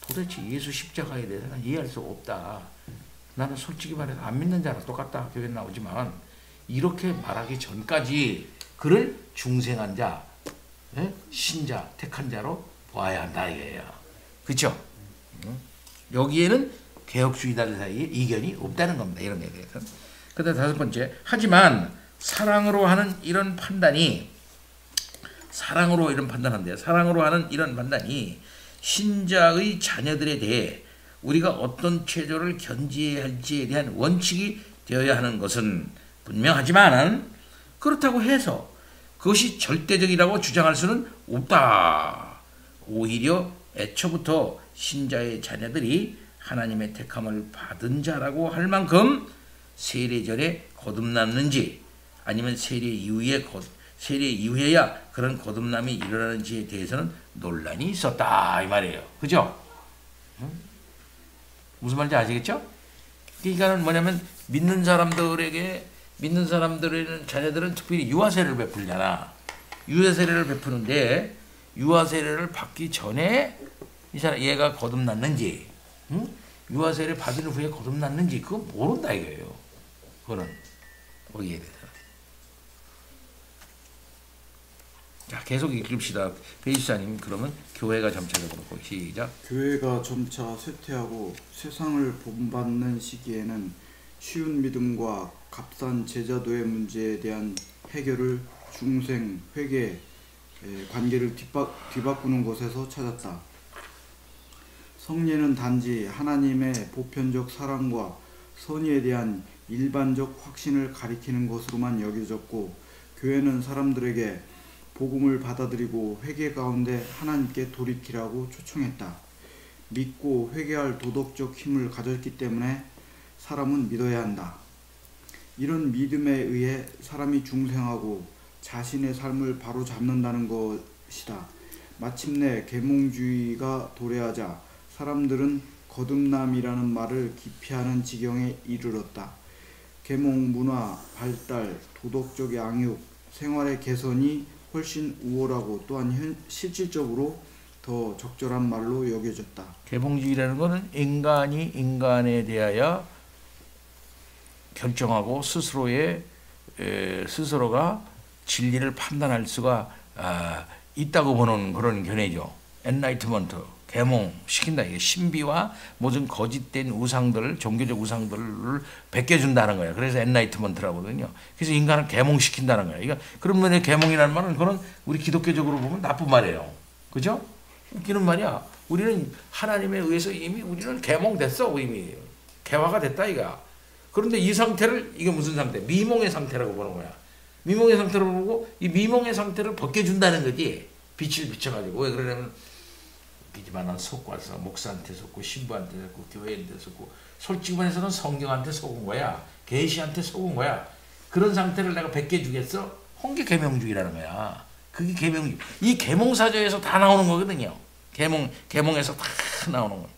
도대체 예수 십자가에 대해서 난 이해할 수 없다. 나는 솔직히 말해서 안 믿는 자랑 똑같다. 교회 나오지만 이렇게 말하기 전까지 그를 중생한 자, 신자, 택한 자로 봐야 한다 이거예요. 그렇죠? 여기에는 개혁주의자들 사이에 이견이 없다는 겁니다. 이런 데에 대해서. 그다음 다섯 번째, 하지만 사랑으로 하는 이런 판단이 사랑으로 하는 이런 판단이 신자의 자녀들에 대해 우리가 어떤 체조를 견지해야 할지에 대한 원칙이 되어야 하는 것은 분명하지만 그렇다고 해서 그것이 절대적이라고 주장할 수는 없다. 오히려 애초부터 신자의 자녀들이 하나님의 택함을 받은 자라고 할 만큼 세례 전에 거듭났는지 아니면 세례 이후에야 그런 거듭남이 일어나는지에 대해서는 논란이 있었다 이 말이에요. 그죠? 무슨 말인지 아시겠죠? 그러니까 뭐냐면 믿는 사람들에게 믿는 사람들은 자녀들은 특별히 유아 세례를 베풀잖아. 유아 세례를 베푸는데 유아 세례를 받기 전에 이 사람 얘가 거듭났는지, 응? 유아 세례 받은 후에 거듭났는지 그거 모른다 이거예요. 그거는 거기에 대해서. 자, 계속 읽읍시다. 베이스사님, 그러면 교회가 점차적으로 시작. 교회가 점차 쇠퇴하고 세상을 본받는 시기에는 쉬운 믿음과 값싼 제자도의 문제에 대한 해결을 중생, 회계, 관계를 뒤바꾸는 곳에서 찾았다. 성례는 단지 하나님의 보편적 사랑과 선의에 대한 일반적 확신을 가리키는 것으로만 여겨졌고, 교회는 사람들에게 복음을 받아들이고 회개 가운데 하나님께 돌이키라고 초청했다. 믿고 회개할 도덕적 힘을 가졌기 때문에 사람은 믿어야 한다. 이런 믿음에 의해 사람이 중생하고 자신의 삶을 바로잡는다는 것이다. 마침내 계몽주의가 도래하자 사람들은 거듭남이라는 말을 기피하는 지경에 이르렀다. 계몽 문화 발달, 도덕적 양육, 생활의 개선이 훨씬 우월하고 또한 실질적으로 더 적절한 말로 여겨졌다. 계몽주의라는 것은 인간이 인간에 대하여 결정하고 스스로가 진리를 판단할 수가 있다고 보는 그런 견해죠. 엔라이트먼트, 계몽 시킨다. 이게 신비와 모든 거짓된 우상들을, 종교적 우상들을 베껴준다는 거예요. 그래서 엔라이트먼트라고 하거든요. 그래서 인간을 계몽시킨다는 거예요. 그러니까 그런 면에 계몽이라는 말은 그건 우리 기독교적으로 보면 나쁜 말이에요. 그죠? 웃기는 말이야. 우리는 하나님에 의해서 이미 우리는 계몽됐어. 이미 개화가 됐다 이거야. 그런데 이 상태를, 이게 무슨 상태? 미몽의 상태라고 보는 거야. 미몽의 상태로 보고 이 미몽의 상태를 벗겨준다는 거지. 빛을 비춰가지고. 왜 그러냐면 이지만 속과서 목사한테 속고 신부한테 속고 교회한테 속고 솔직히 말해서는 성경한테 속은 거야. 계시한테 속은 거야. 그런 상태를 내가 벗겨주겠어? 홍계 계명주의라는 거야. 그게 계명주의. 이 계몽사조에서 다 나오는 거거든요. 계몽에서 다 나오는 거.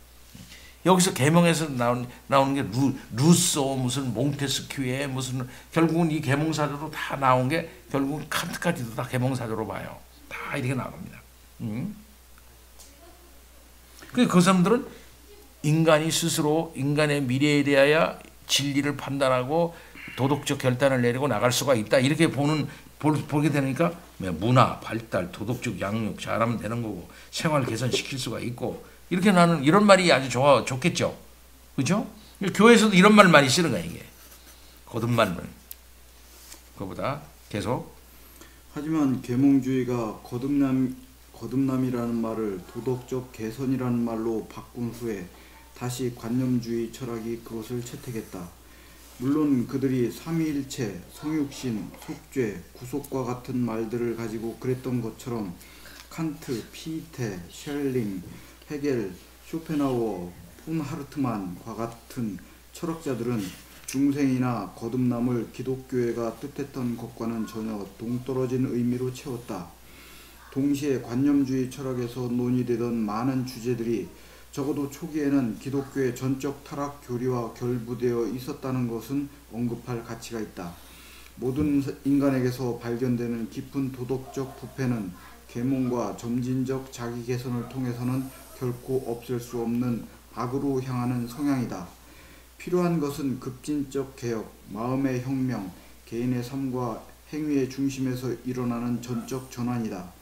여기서 계몽에서 나오는 게 루소, 무슨 몽테스큐에 무슨, 결국은 이 계몽사조로 다 나온 게 결국은 칸트까지도 다 계몽사조로 봐요. 다 이렇게 나옵니다. 그 사람들은 인간이 스스로 인간의 미래에 대하여 진리를 판단하고 도덕적 결단을 내리고 나갈 수가 있다. 이렇게 보게 되니까 문화, 발달, 도덕적 양육 잘하면 되는 거고 생활 개선시킬 수가 있고, 이렇게 나는 이런 말이 아주 좋겠죠. 그죠? 교회에서도 이런 말 많이 쓰는 거야, 이게. 거듭말은. 그거보다 계속. 하지만 계몽주의가 거듭남이라는 말을 도덕적 개선이라는 말로 바꾼 후에 다시 관념주의 철학이 그것을 채택했다. 물론 그들이 삼위일체, 성육신, 속죄, 구속과 같은 말들을 가지고 그랬던 것처럼 칸트, 피테, 셜링, 헤겔, 쇼펜하우어, 폰 하르트만과 같은 철학자들은 중생이나 거듭남을 기독교회가 뜻했던 것과는 전혀 동떨어진 의미로 채웠다. 동시에 관념주의 철학에서 논의되던 많은 주제들이 적어도 초기에는 기독교의 전적 타락 교리와 결부되어 있었다는 것은 언급할 가치가 있다. 모든 인간에게서 발견되는 깊은 도덕적 부패는 계몽과 점진적 자기 개선을 통해서는 결코 없앨 수 없는 악으로 향하는 성향이다. 필요한 것은 급진적 개혁, 마음의 혁명, 개인의 삶과 행위의 중심에서 일어나는 전적 전환이다.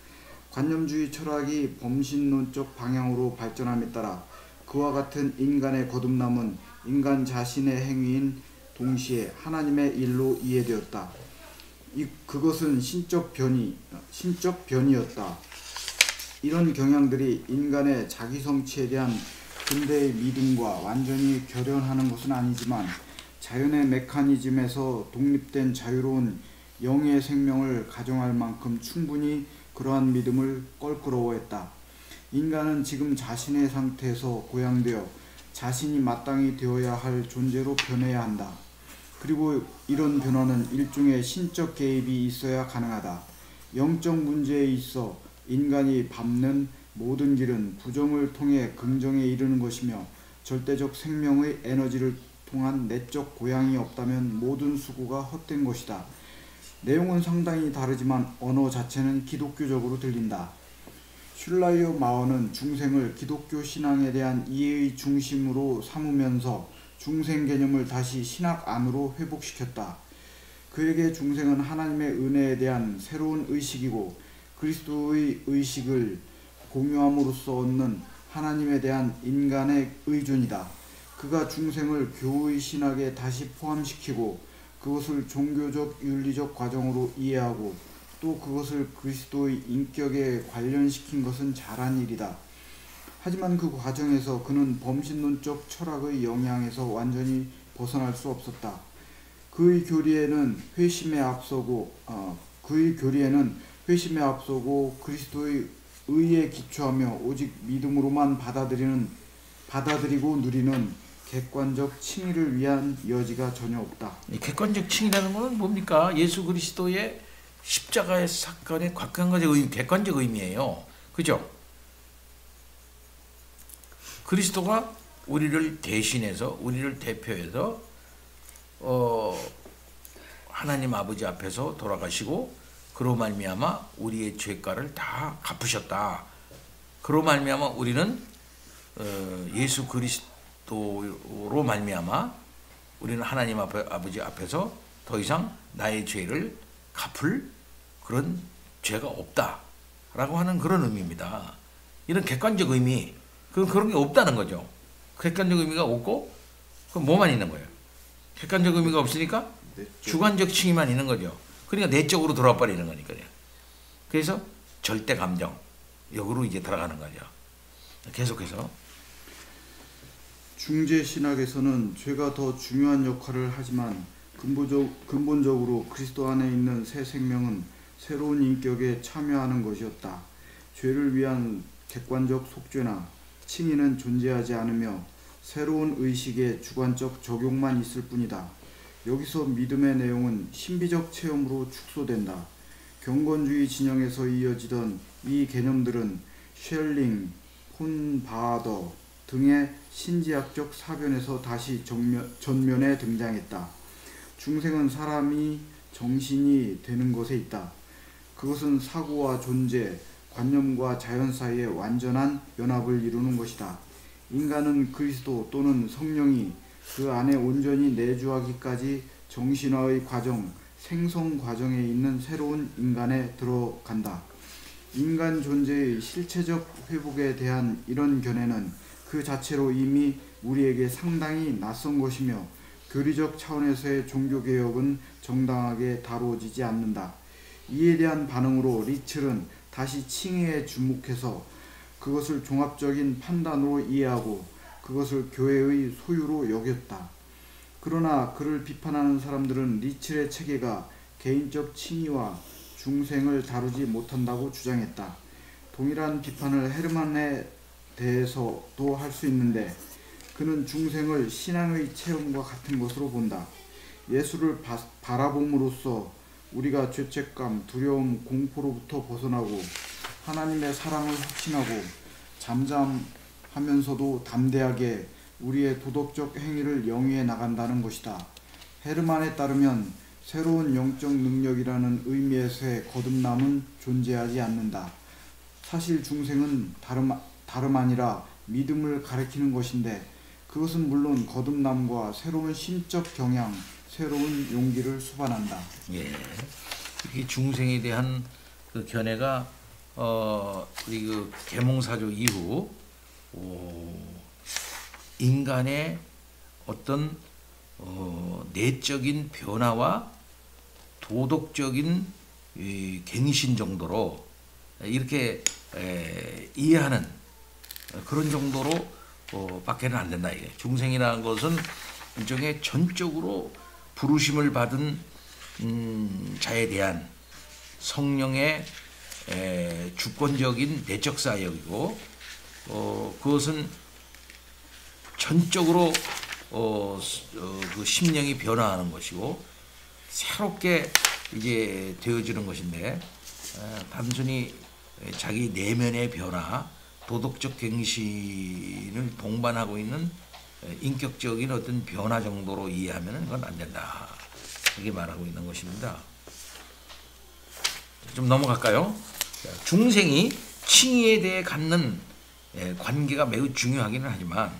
관념주의 철학이 범신론적 방향으로 발전함에 따라 그와 같은 인간의 거듭남은 인간 자신의 행위인 동시에 하나님의 일로 이해되었다. 그것은 신적 변이였다. 이런 경향들이 인간의 자기 성취에 대한 근대의 믿음과 완전히 결연하는 것은 아니지만 자연의 메커니즘에서 독립된 자유로운 영의 생명을 가정할 만큼 충분히 그러한 믿음을 껄끄러워했다. 인간은 지금 자신의 상태에서 고양되어 자신이 마땅히 되어야 할 존재로 변해야 한다. 그리고 이런 변화는 일종의 신적 개입이 있어야 가능하다. 영적 문제에 있어 인간이 밟는 모든 길은 부정을 통해 긍정에 이르는 것이며 절대적 생명의 에너지를 통한 내적 고향이 없다면 모든 수고가 헛된 것이다. 내용은 상당히 다르지만 언어 자체는 기독교적으로 들린다. 슐라이어 마어는 중생을 기독교 신앙에 대한 이해의 중심으로 삼으면서 중생 개념을 다시 신학 안으로 회복시켰다. 그에게 중생은 하나님의 은혜에 대한 새로운 의식이고 그리스도의 의식을 공유함으로써 얻는 하나님에 대한 인간의 의존이다. 그가 중생을 교의 신학에 다시 포함시키고 그것을 종교적 윤리적 과정으로 이해하고 또 그것을 그리스도의 인격에 관련시킨 것은 잘한 일이다. 하지만 그 과정에서 그는 범신론적 철학의 영향에서 완전히 벗어날 수 없었다. 그의 교리에는 회심에 앞서고 그리스도의 의에 기초하며 오직 믿음으로만 받아들이고 누리는 객관적 칭의를 위한 여지가 전혀 없다. 이 객관적 칭의라는 것은 뭡니까? 예수 그리스도의 십자가의 사건의 객관적 의미예요. 그죠? 그리스도가 우리를 대신해서 우리를 대표해서 하나님 아버지 앞에서 돌아가시고 그로 말미암아 우리의 죄가를 다 갚으셨다. 그로 말미암아 우리는 예수 그리스도로 말미암아 우리는 하나님 아버지 앞에서 더 이상 나의 죄를 갚을 그런 죄가 없다라고 하는 그런 의미입니다. 이런 객관적 의미, 그런 게 없다는 거죠. 객관적 의미가 없고 그럼 뭐만 있는 거예요? 객관적 의미가 없으니까 주관적 칭의만 있는 거죠. 그러니까 내적으로 돌아와 버리는 거니까요. 그래서 절대 감정 역으로 이제 들어가는 거죠. 계속해서 중재 신학에서는 죄가 더 중요한 역할을 하지만 근본적으로 그리스도 안에 있는 새 생명은 새로운 인격에 참여하는 것이었다. 죄를 위한 객관적 속죄나 칭의는 존재하지 않으며 새로운 의식의 주관적 적용만 있을 뿐이다. 여기서 믿음의 내용은 신비적 체험으로 축소된다. 경건주의 진영에서 이어지던 이 개념들은 쉘링, 폰 바하더 등의 신지학적 사변에서 다시 전면에 등장했다. 중생은 사람이 정신이 되는 것에 있다. 그것은 사고와 존재, 관념과 자연 사이의 완전한 연합을 이루는 것이다. 인간은 그리스도 또는 성령이 그 안에 온전히 내주하기까지 정신화의 과정, 생성 과정에 있는 새로운 인간에 들어간다. 인간 존재의 실체적 회복에 대한 이런 견해는 그 자체로 이미 우리에게 상당히 낯선 것이며 교리적 차원에서의 종교개혁은 정당하게 다루어지지 않는다. 이에 대한 반응으로 리첼은 다시 칭의에 주목해서 그것을 종합적인 판단으로 이해하고 그것을 교회의 소유로 여겼다. 그러나 그를 비판하는 사람들은 리첼의 체계가 개인적 칭의와 중생을 다루지 못한다고 주장했다. 동일한 비판을 헤르만에 대해서도 할 수 있는데 그는 중생을 신앙의 체험과 같은 것으로 본다. 예수를 바라봄으로써 우리가 죄책감, 두려움, 공포로부터 벗어나고 하나님의 사랑을 확신하고 잠잠하면서도 담대하게 우리의 도덕적 행위를 영위해 나간다는 것이다. 헤르만에 따르면 새로운 영적 능력이라는 의미에서의 거듭남은 존재하지 않는다. 사실 중생은 다름 아니라 믿음을 가리키는 것인데 그것은 물론 거듭남과 새로운 신적 경향, 새로운 용기를 수반한다. 예, 이 중생에 대한 그 견해가 우리 그 계몽사조 이후 인간의 어떤 내적인 변화와 도덕적인 갱신 정도로 이렇게 이해하는 그런 정도로 밖에는 안 된다. 이게 중생이라는 것은 일종의 전적으로 부르심을 받은 자에 대한 성령의 주권적인 내적 사역이고 그것은 전적으로 그 심령이 변화하는 것이고 새롭게 이제 되어지는 것인데 단순히 자기 내면의 변화, 도덕적 갱신을 동반하고 있는 인격적인 어떤 변화 정도로 이해하면 그건 안 된다. 이렇게 말하고 있는 것입니다. 좀 넘어갈까요? 중생이 칭의에 대해 갖는 관계가 매우 중요하기는 하지만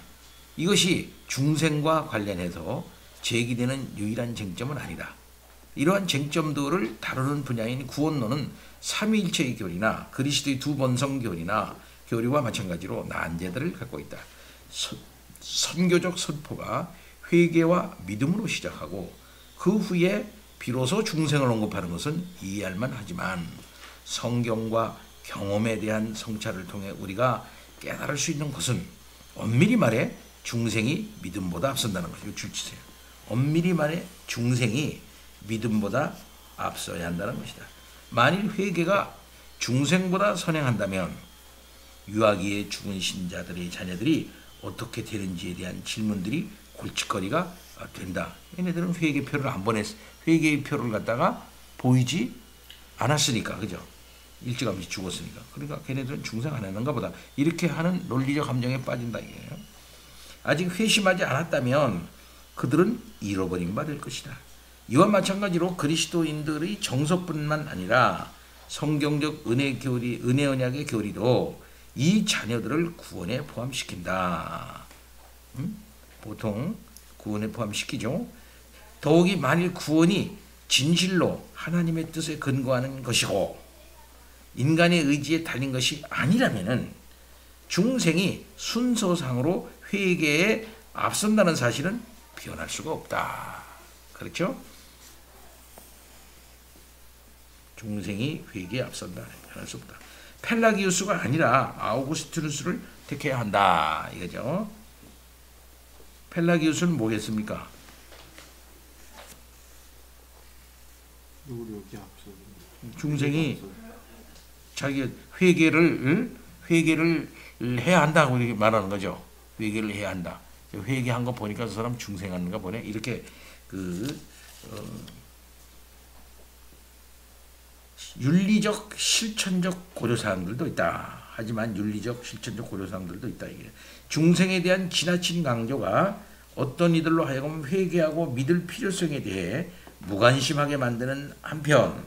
이것이 중생과 관련해서 제기되는 유일한 쟁점은 아니다. 이러한 쟁점들을 다루는 분야인 구원론은 삼위일체의 교리나 그리스도의 두 번성 교리나 교리와 마찬가지로 난제들을 갖고 있다. 선교적 선포가 회개와 믿음으로 시작하고 그 후에 비로소 중생을 언급하는 것은 이해할 만하지만 성경과 경험에 대한 성찰을 통해 우리가 깨달을 수 있는 것은 엄밀히 말해 중생이 믿음보다 앞선다는 것이고 줄치세요. 엄밀히 말해 중생이 믿음보다 앞서야 한다는 것이다. 만일 회개가 중생보다 선행한다면 유아기에 죽은 신자들의 자녀들이 어떻게 되는지에 대한 질문들이 골칫거리가 된다. 얘네들은 회개표를 안 보냈어. 회개표를 갖다가 보이지 않았으니까, 그죠? 일찌감치 죽었으니까. 그러니까 걔네들은 중생 안 했는가 보다. 이렇게 하는 논리적 감정에 빠진다 이게요. 아직 회심하지 않았다면 그들은 잃어버린 바 될 것이다. 이와 마찬가지로 그리스도인들의 정서뿐만 아니라 성경적 은혜 교리, 은혜 언약의 교리도 이 자녀들을 구원에 포함시킨다. 보통 구원에 포함시키죠. 더욱이 만일 구원이 진실로 하나님의 뜻에 근거하는 것이고 인간의 의지에 달린 것이 아니라면은 중생이 순서상으로 회개에 앞선다는 사실은 변할 수가 없다. 그렇죠? 중생이 회개에 앞선다. 변할 수 없다. 펠라기우스가 아니라 아우구스티누스를 택해야 한다. 이거죠. 펠라기우스는 뭐겠습니까? 중생이 자기 회개를 해야 한다고 이렇게 말하는 거죠. 회개를 해야 한다. 회개한 거 보니까 그 사람 중생하는가 보네. 이렇게 윤리적 실천적 고려사항들도 있다. 하지만 윤리적 실천적 고려사항들도 있다. 이게 중생에 대한 지나친 강조가 어떤 이들로 하여금 회개하고 믿을 필요성에 대해 무관심하게 만드는 한편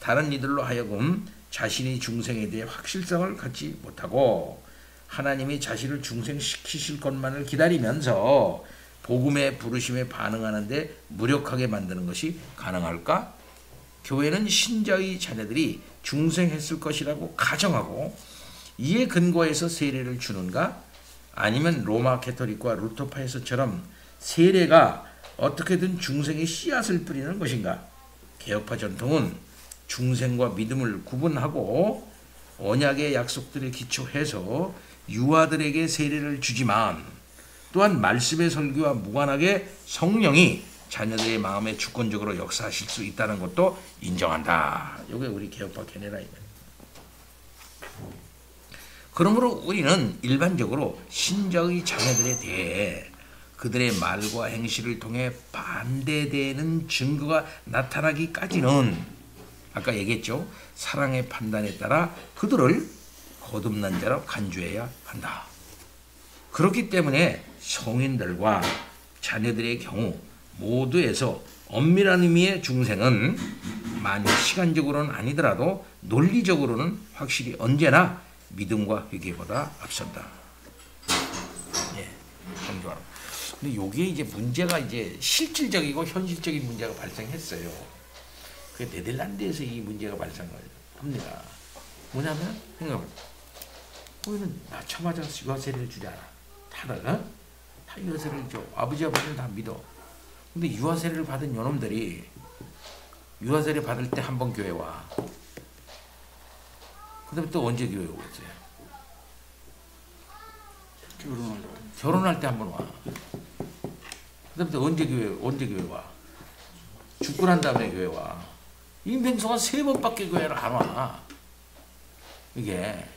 다른 이들로 하여금 자신이 중생에 대해 확실성을 갖지 못하고 하나님이 자신을 중생시키실 것만을 기다리면서 복음의 부르심에 반응하는데 무력하게 만드는 것이 가능할까? 교회는 신자의 자녀들이 중생했을 것이라고 가정하고 이에 근거해서 세례를 주는가? 아니면 로마 캐토릭과 루터파에서처럼 세례가 어떻게든 중생의 씨앗을 뿌리는 것인가? 개혁파 전통은 중생과 믿음을 구분하고 언약의 약속들에 기초해서 유아들에게 세례를 주지만 또한 말씀의 설교와 무관하게 성령이 자녀들의 마음에 주권적으로 역사하실 수 있다는 것도 인정한다. 이게 우리 개혁파 견해라입니다. 그러므로 우리는 일반적으로 신자의 자녀들에 대해 그들의 말과 행실을 통해 반대되는 증거가 나타나기까지는 아까 얘기했죠. 사랑의 판단에 따라 그들을 거듭난 자로 간주해야 한다. 그렇기 때문에 성인들과 자녀들의 경우 모두에서 엄밀한 의미의 중생은 만약 시간적으로는 아니더라도 논리적으로는 확실히 언제나 믿음과 회개보다 앞선다. 예, 강조하라. 근데 여기에 이제 문제가 이제 실질적이고 현실적인 문제가 발생했어요. 그 네덜란드에서 이 문제가 발생합니다. 뭐냐면 생각해보세요. 우리는 낳자마자 유아세례를 주잖아. 다들 다 유아세례를 줘. 아버지는 다 믿어. 근데 유아세례를 받은 요놈들이 유아세례 받을 때 한 번 교회 와. 그 다음에 또 언제 교회 오겠어요? 결혼할 때 한 번 와. 그 다음에 또 언제 교회 와? 죽고 난 다음에 교회 와. 인생소가 3번밖에 교회를 안 와. 이게.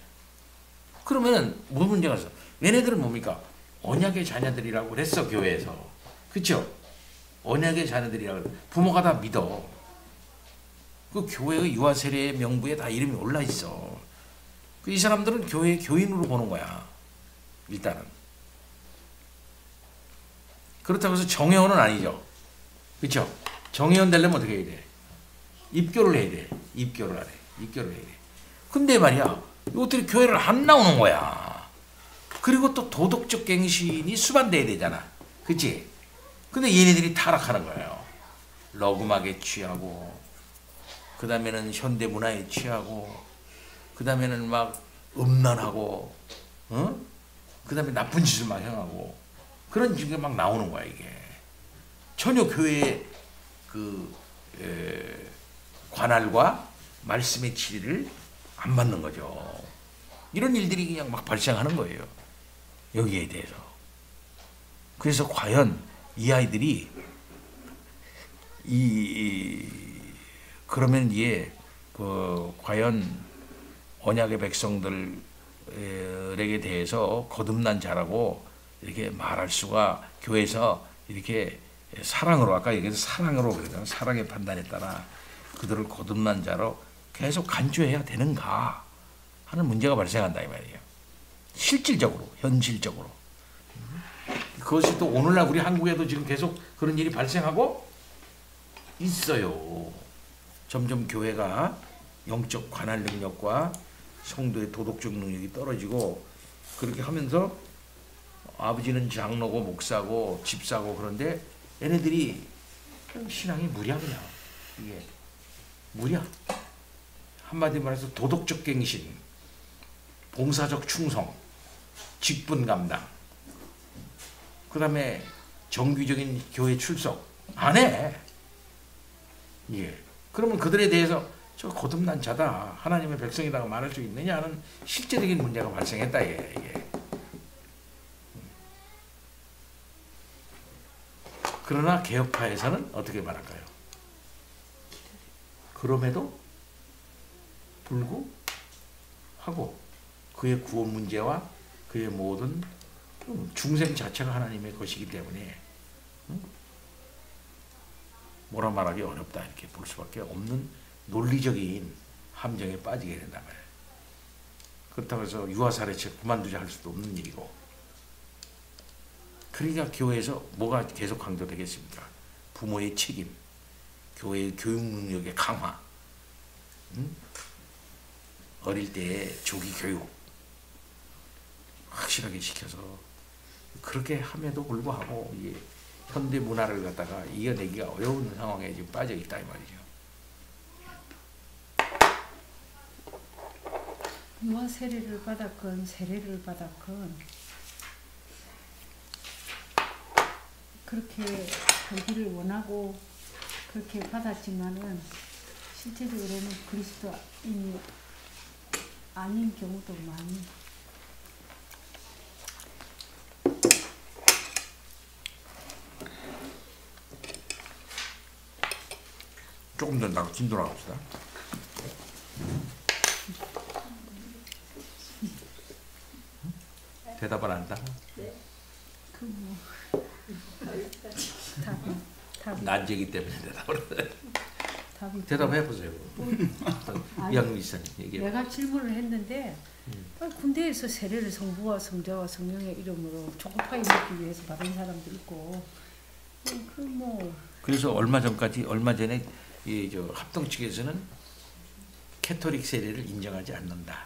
그러면은 무슨 문제가 있어? 얘네들은 뭡니까? 언약의 자녀들이라고 그랬어, 교회에서. 그쵸? 언약의 자녀들이라고. 부모가 다 믿어. 그 교회의 유아세례 명부에 다 이름이 올라 있어. 이 사람들은 교회 교인으로 보는 거야. 일단은. 그렇다고 해서 정회원은 아니죠. 그렇죠? 정회원 되려면 어떻게 해야 돼? 입교를 해야 돼. 입교를 하래. 입교를 해야 돼. 근데 말이야, 이것들이 교회를 안 나오는 거야. 그리고 또 도덕적 갱신이 수반돼야 되잖아. 그치? 근데 얘네들이 타락하는 거예요. 러그막에 취하고, 그 다음에는 현대문화에 취하고, 그 다음에는 막 음란하고, 그 다음에 나쁜 짓을 막 행하고, 그런 게 막 나오는 거야, 이게. 전혀 교회의 관할과 말씀의 진리를 안 받는 거죠. 이런 일들이 그냥 막 발생하는 거예요. 여기에 대해서. 그래서 과연 이 아이들이 그러면 이게 과연 언약의 백성들에게 대해서 거듭난 자라고 이렇게 말할 수가 교회에서 이렇게 사랑으로 아까 얘기해서 사랑으로 그러잖아요. 사랑의 판단에 따라 그들을 거듭난 자로 계속 간주해야 되는가 하는 문제가 발생한다 이 말이에요. 실질적으로 현실적으로 그것이 또 오늘날 우리 한국에도 지금 계속 그런 일이 발생하고 있어요. 점점 교회가 영적 관할 능력과 성도의 도덕적 능력이 떨어지고 그렇게 하면서 아버지는 장로고 목사고 집사고 그런데 얘네들이 신앙이 무랴 그냥 이게 무랴. 한마디로 말해서 도덕적 갱신, 봉사적 충성, 직분 감당, 그 다음에 정규적인 교회 출석 안 해. 예. 그러면 그들에 대해서 저 거듭난 자다, 하나님의 백성이라고 말할 수 있느냐 하는 실제적인 문제가 발생했다. 예. 그러나 개혁파에서는 어떻게 말할까요? 그럼에도 불구하고 그의 구원 문제와 그의 모든 중생 자체가 하나님의 것이기 때문에 뭐라 말하기 어렵다 이렇게 볼 수밖에 없는 논리적인 함정에 빠지게 된단 말이에요. 그렇다고 해서 유아사례체 그만두자 할 수도 없는 일이고. 그러니까 교회에서 뭐가 계속 강조되겠습니까? 부모의 책임, 교회의 교육 능력의 강화, 어릴 때의 조기 교육 확실하게 시켜서 그렇게 함에도 불구하고 이게 현대 문화를 갖다가 이겨내기가 어려운 상황에 지금 빠져 있다 이 말이죠. 뭐 세례를 받았건 세례를 받았건 그렇게 되기를 원하고 그렇게 받았지만은 실제적으로는 그리스도인이 아닌 경우도 많이. 조금 더 나가 진도 나갑시다. 대답을 안 한다? 그뭐 답이 난제기 때문에 대답을 답이 대답해 보세요. 이학민 이사님 얘기해. 내가 질문을 했는데 군대에서 세례를 성부와 성자와 성령의 이름으로 초코파이 먹기 위해서 받은 사람도 있고 그래서 얼마 전에 저 합동 측에서는 캐토릭 세례를 인정하지 않는다.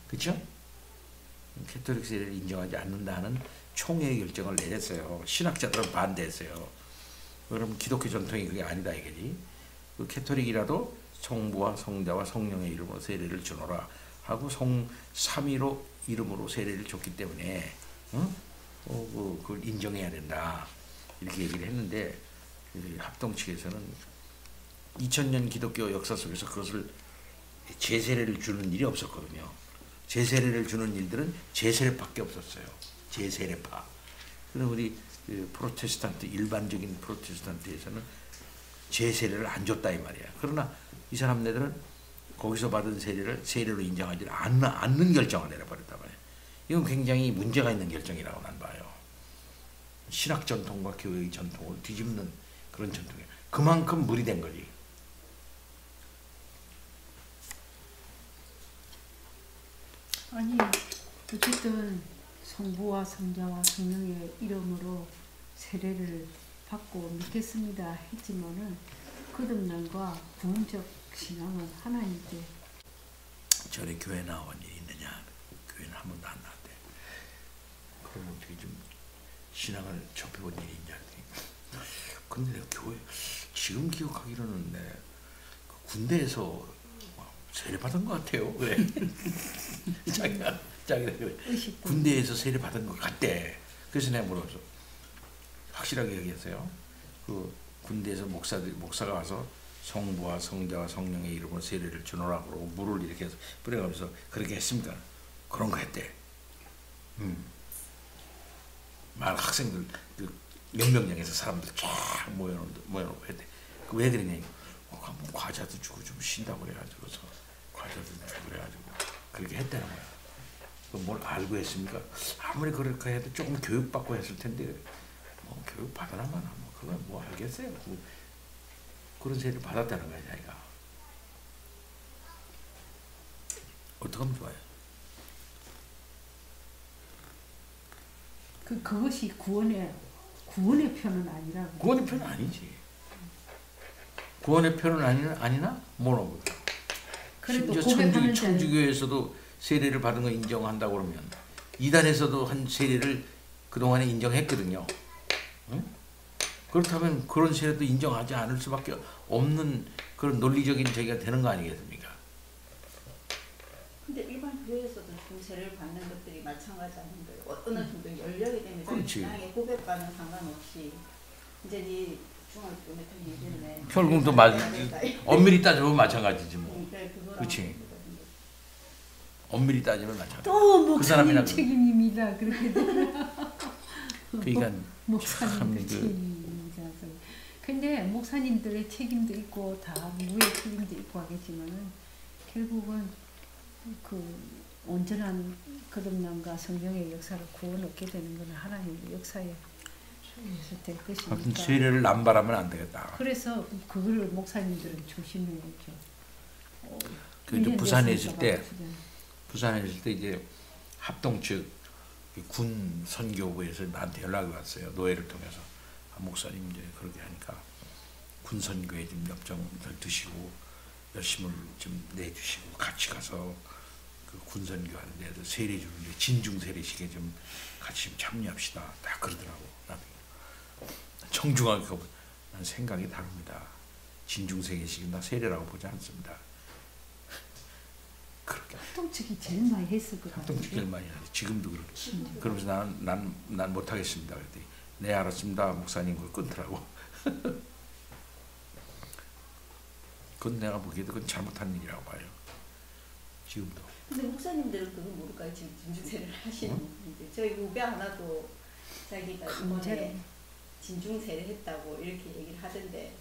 그렇죠? 캐토릭 세례를 인정하지 않는다 하는 총회의 결정을 내렸어요. 신학자들은 반대했어요. 그럼 기독교 전통이 그게 아니다 이거지. 그 캐토릭이라도 성부와 성자와 성령의 이름으로 세례를 주노라 하고 삼위로 이름으로 세례를 줬기 때문에 그걸 인정해야 된다 이렇게 얘기를 했는데 합동 측에서는 2000년 기독교 역사 속에서 그것을 제세례를 주는 일이 없었거든요. 제세례를 주는 일들은 제세례밖에 없었어요. 제세례파. 그럼 우리 프로테스탄트 일반적인 프로테스탄트에서는 제세례를 안 줬다 이 말이야. 그러나 이 사람네들은 거기서 받은 세례로 인정하지 않는 결정을 내려버렸단 말이야. 이건 굉장히 문제가 있는 결정이라고 난 봐요. 신학 전통과 교회의 전통을 뒤집는 그런 전통이야. 그만큼 무리된 거지. 아니 어쨌든 성부와 성자와 성령의 이름으로 세례를 받고 믿겠습니다 했지만은 거듭남과 구원적 신앙은 하나님께. 전에 교회 나온 일이 있느냐? 교회는 한 번도 안 나왔대. 그럼 어떻게 좀 신앙을 접해본 일이 있냐? 근데 내가 교회 지금 기억하기로는 그 군대에서 세례 받은 것 같아요. 그래. 자기가 그래. 군대에서 세례 받은 것 같대. 그래서 내가 물어봤어. 확실하게 얘기했어요. 그 군대에서 목사가 와서 성부와 성자와 성령의 이름으로 세례를 주노라 그러고 물을 이렇게 해서 뿌려가면서 그렇게 했습니까? 그런 거 했대. 막 학생들 그 연명장에서 사람들 쫙 모여놓고 했대. 그 왜 그러냐? 한번 과자도 주고 좀 쉰다고 그래가지고서 과자도 주고 그래가지고 그렇게 했다는 거야. 뭘 알고 했습니까? 아무리 그렇게 해도 조금 교육받고 했을 텐데 뭐 교육 받아나만 뭐 그건 뭐 알겠어요. 그런 세례를 받았다는 거야 자기가. 어떻게 하면 좋아요? 그것이 구원의 표는 아니라고. 구원의 표는 아니지. 구원의 표는 아니나 뭐라고? 그래도 심지어 고백하는 천주교에서도 세례를 받은 거 인정한다고 그러면 이단에서도 한 세례를 그동안에 인정했거든요. 응? 그렇다면 그런 세례도 인정하지 않을 수밖에 없는 그런 논리적인 제기가 되는 거 아니겠습니까? 근데 일반 교회에서도 좀 세례를 받는 것들이 마찬가지 아닌 거예요. 어느 정도 연령이 되면 그렇지. 신앙의 고백과는 상관없이 이제 네 중학교 몇 학년이겠네. 결국 또 엄밀히 따지면 마찬가지지 뭐. 그렇지. 엄밀히 따지면 마찬가지. 또 그 목사님 사람이나 책임입니다. 그렇게 그러니까 목사님들 책임입니다. 근데 목사님들의 책임도 있고 다 누구의 책임도 있고 하겠지만은 결국은 그 온전한 거듭남과 성령의 역사로 구원 얻게 되는 것은 하나님의 역사에 의해서 될 것이니까. 세례를 남발하면 안 되겠다. 그래서 그걸 목사님들은 조심해야죠. 그 부산에 있을 때 이제 합동 측 군 선교부에서 나한테 연락이 왔어요. 노예를 통해서. 목사님 이제 그렇게 하니까 군 선교에 좀 협정을 드시고 열심을 좀 내주시고 같이 가서 그 군 선교하는데 세례 주는데 진중 세례식에 좀 같이 좀 참여합시다. 다 그러더라고. 정중하게 난 생각이 다릅니다. 진중 세례식은 나 세례라고 보지 않습니다. 그렇게. 합동측이 제일 많이 했을 것 같아요. 합동측 제일 많이 하지. 지금도 그렇게. 그러면서 난 못하겠습니다. 그랬더니 네 알았습니다. 목사님 그걸 끊더라고. 그건 내가 보기에도 그건 잘못한 일이라고 봐요. 지금도. 근데 목사님들은 그거 모를까요? 지금 진중세례를 하시는 분들. 저희 후배 하나도 자기가 이번에 진중세례 했다고 이렇게 얘기를 하던데.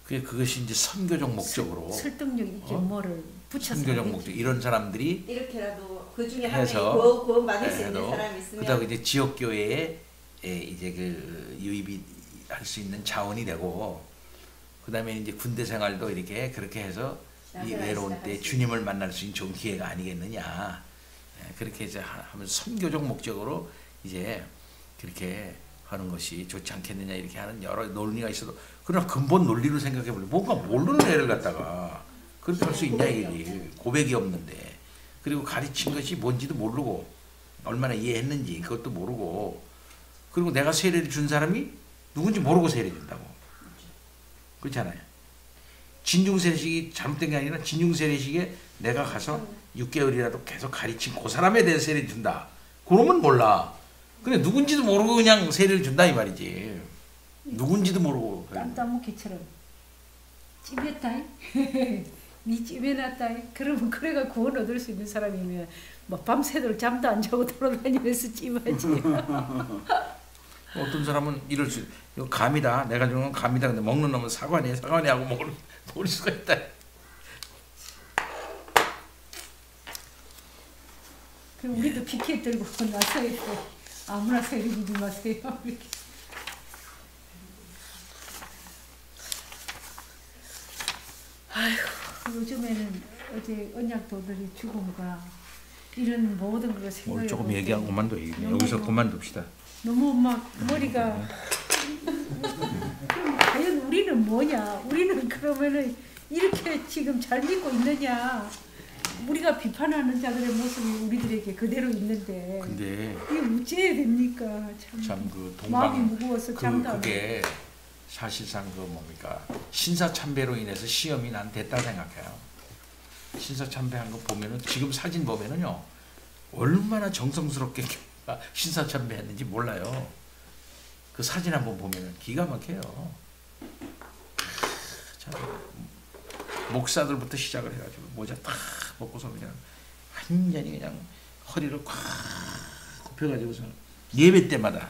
그것이 이제 선교적 목적으로 설득력 있게 뭐를 붙여서 선교적 목적 이런 사람들이 이렇게라도 그 중에 한 해서 명이 구원 받을 수 있는 사람이 있으면 그다음 이제 지역 교회에 이제 그 유입이 할 수 있는 자원이 되고 그다음에 이제 군대 생활도 이렇게 그렇게 해서 이 외로운 때 주님을 만날 수 있는 좋은 기회가 아니겠느냐. 그렇게 이제 하면서 선교적 목적으로 이제 그렇게 하는 것이 좋지 않겠느냐 이렇게 하는 여러 논리가 있어도 그러나 근본 논리로 생각해 보면 뭔가 모르는 애를 갖다가 그렇게 할 수 있냐 이게 고백이 없는데 그리고 가르친 것이 뭔지도 모르고 얼마나 이해했는지 그것도 모르고 그리고 내가 세례를 준 사람이 누군지 모르고 세례 준다고 그렇잖아요. 진중세례식이 잘못된 게 아니라 진중세례식에 내가 가서 6개월이라도 계속 가르친 그 사람에 대해서 세례를 준다. 그러면 몰라. 근데 누군지도 모르고 그냥 세례를 준다 이 말이지. 누군지도 모르고. 깜따먹기처럼 찜했다이? 니 찜해놨다이? 그러면 그래가 구원 얻을 수 있는 사람이면 뭐 밤새도록 잠도 안 자고 돌아다니면서 찜하지. 어떤 사람은 이럴 수 이거 감이다. 내가 주는 건 감이다. 근데 먹는 놈은 사과네 하고 모를 수가 있다. 그럼 우리도 피켓 들고 나서 있고 아무나 세례 주지 마세요. 이렇게. 아이고 요즘에는 어제 언약도들의 죽음과 이런 모든 걸 오늘 생각해 조금 볼 때 얘기하고 그만둬요. 너무 여기서 막- 그만둡시다. 너무 막 머리가 그럼 과연 우리는 뭐냐? 우리는 그러면은 이렇게 지금 잘 믿고 있느냐? 우리가 비판하는 자들의 모습이 우리들에게 그대로 있는데 근데 이게 어째야 됩니까? 참 그 마음이 동방 무거워서 장담. 그게 사실상 그 뭡니까 신사참배로 인해서 시험이 난 됐다 생각해요. 신사참배한 거 보면은 지금 사진 보면은요 얼마나 정성스럽게 신사참배했는지 몰라요. 그 사진 한번 보면은 기가 막혀요. 참 목사들부터 시작을 해가지고 모자 탁 벗고서 그냥 완전히 그냥 허리를 꽉 굽혀가지고서 예배 때마다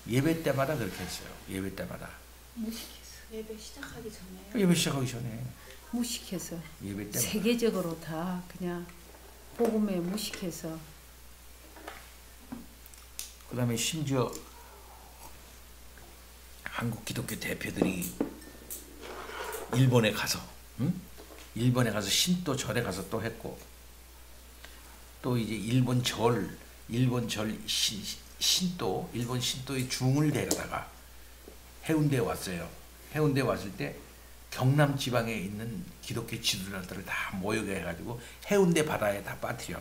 예배 때마다 그렇게 했어요. 예배 때마다 무식해서 예배 시작하기 전에 예배 시작하기 전에 무식해서 예배 때마다 세계적으로 다 그냥 복음에 무식해서 그 다음에 심지어 한국 기독교 대표들이 일본에 가서 일본에 가서 신도 절에 가서 또 했고 또 이제 일본 신도 일본 신도의 중을 데려다가 해운대에 왔어요. 해운대에 왔을 때 경남 지방에 있는 기독교 지도자들을 다 모여게 해가지고 해운대 바다에 다 빠뜨려.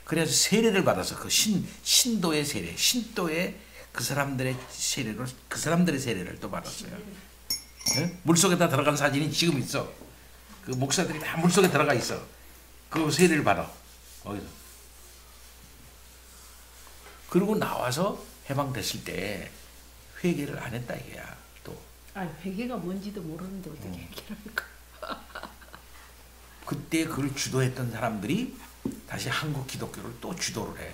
그래서 세례를 받아서 그 신도의 세례, 신도의 그 사람들의 세례를 또 받았어요. 네? 물속에 다 들어간 사진이 지금 있어. 그 목사들이 다 물속에 들어가 있어. 그 세례를 받아. 어디서? 그리고 나와서 해방됐을 때 회개를 안 했다 이게야. 또 회개가 뭔지도 모르는데 어떻게 회개합니까? 그때 그걸 주도했던 사람들이 다시 한국 기독교를 또 주도를 해.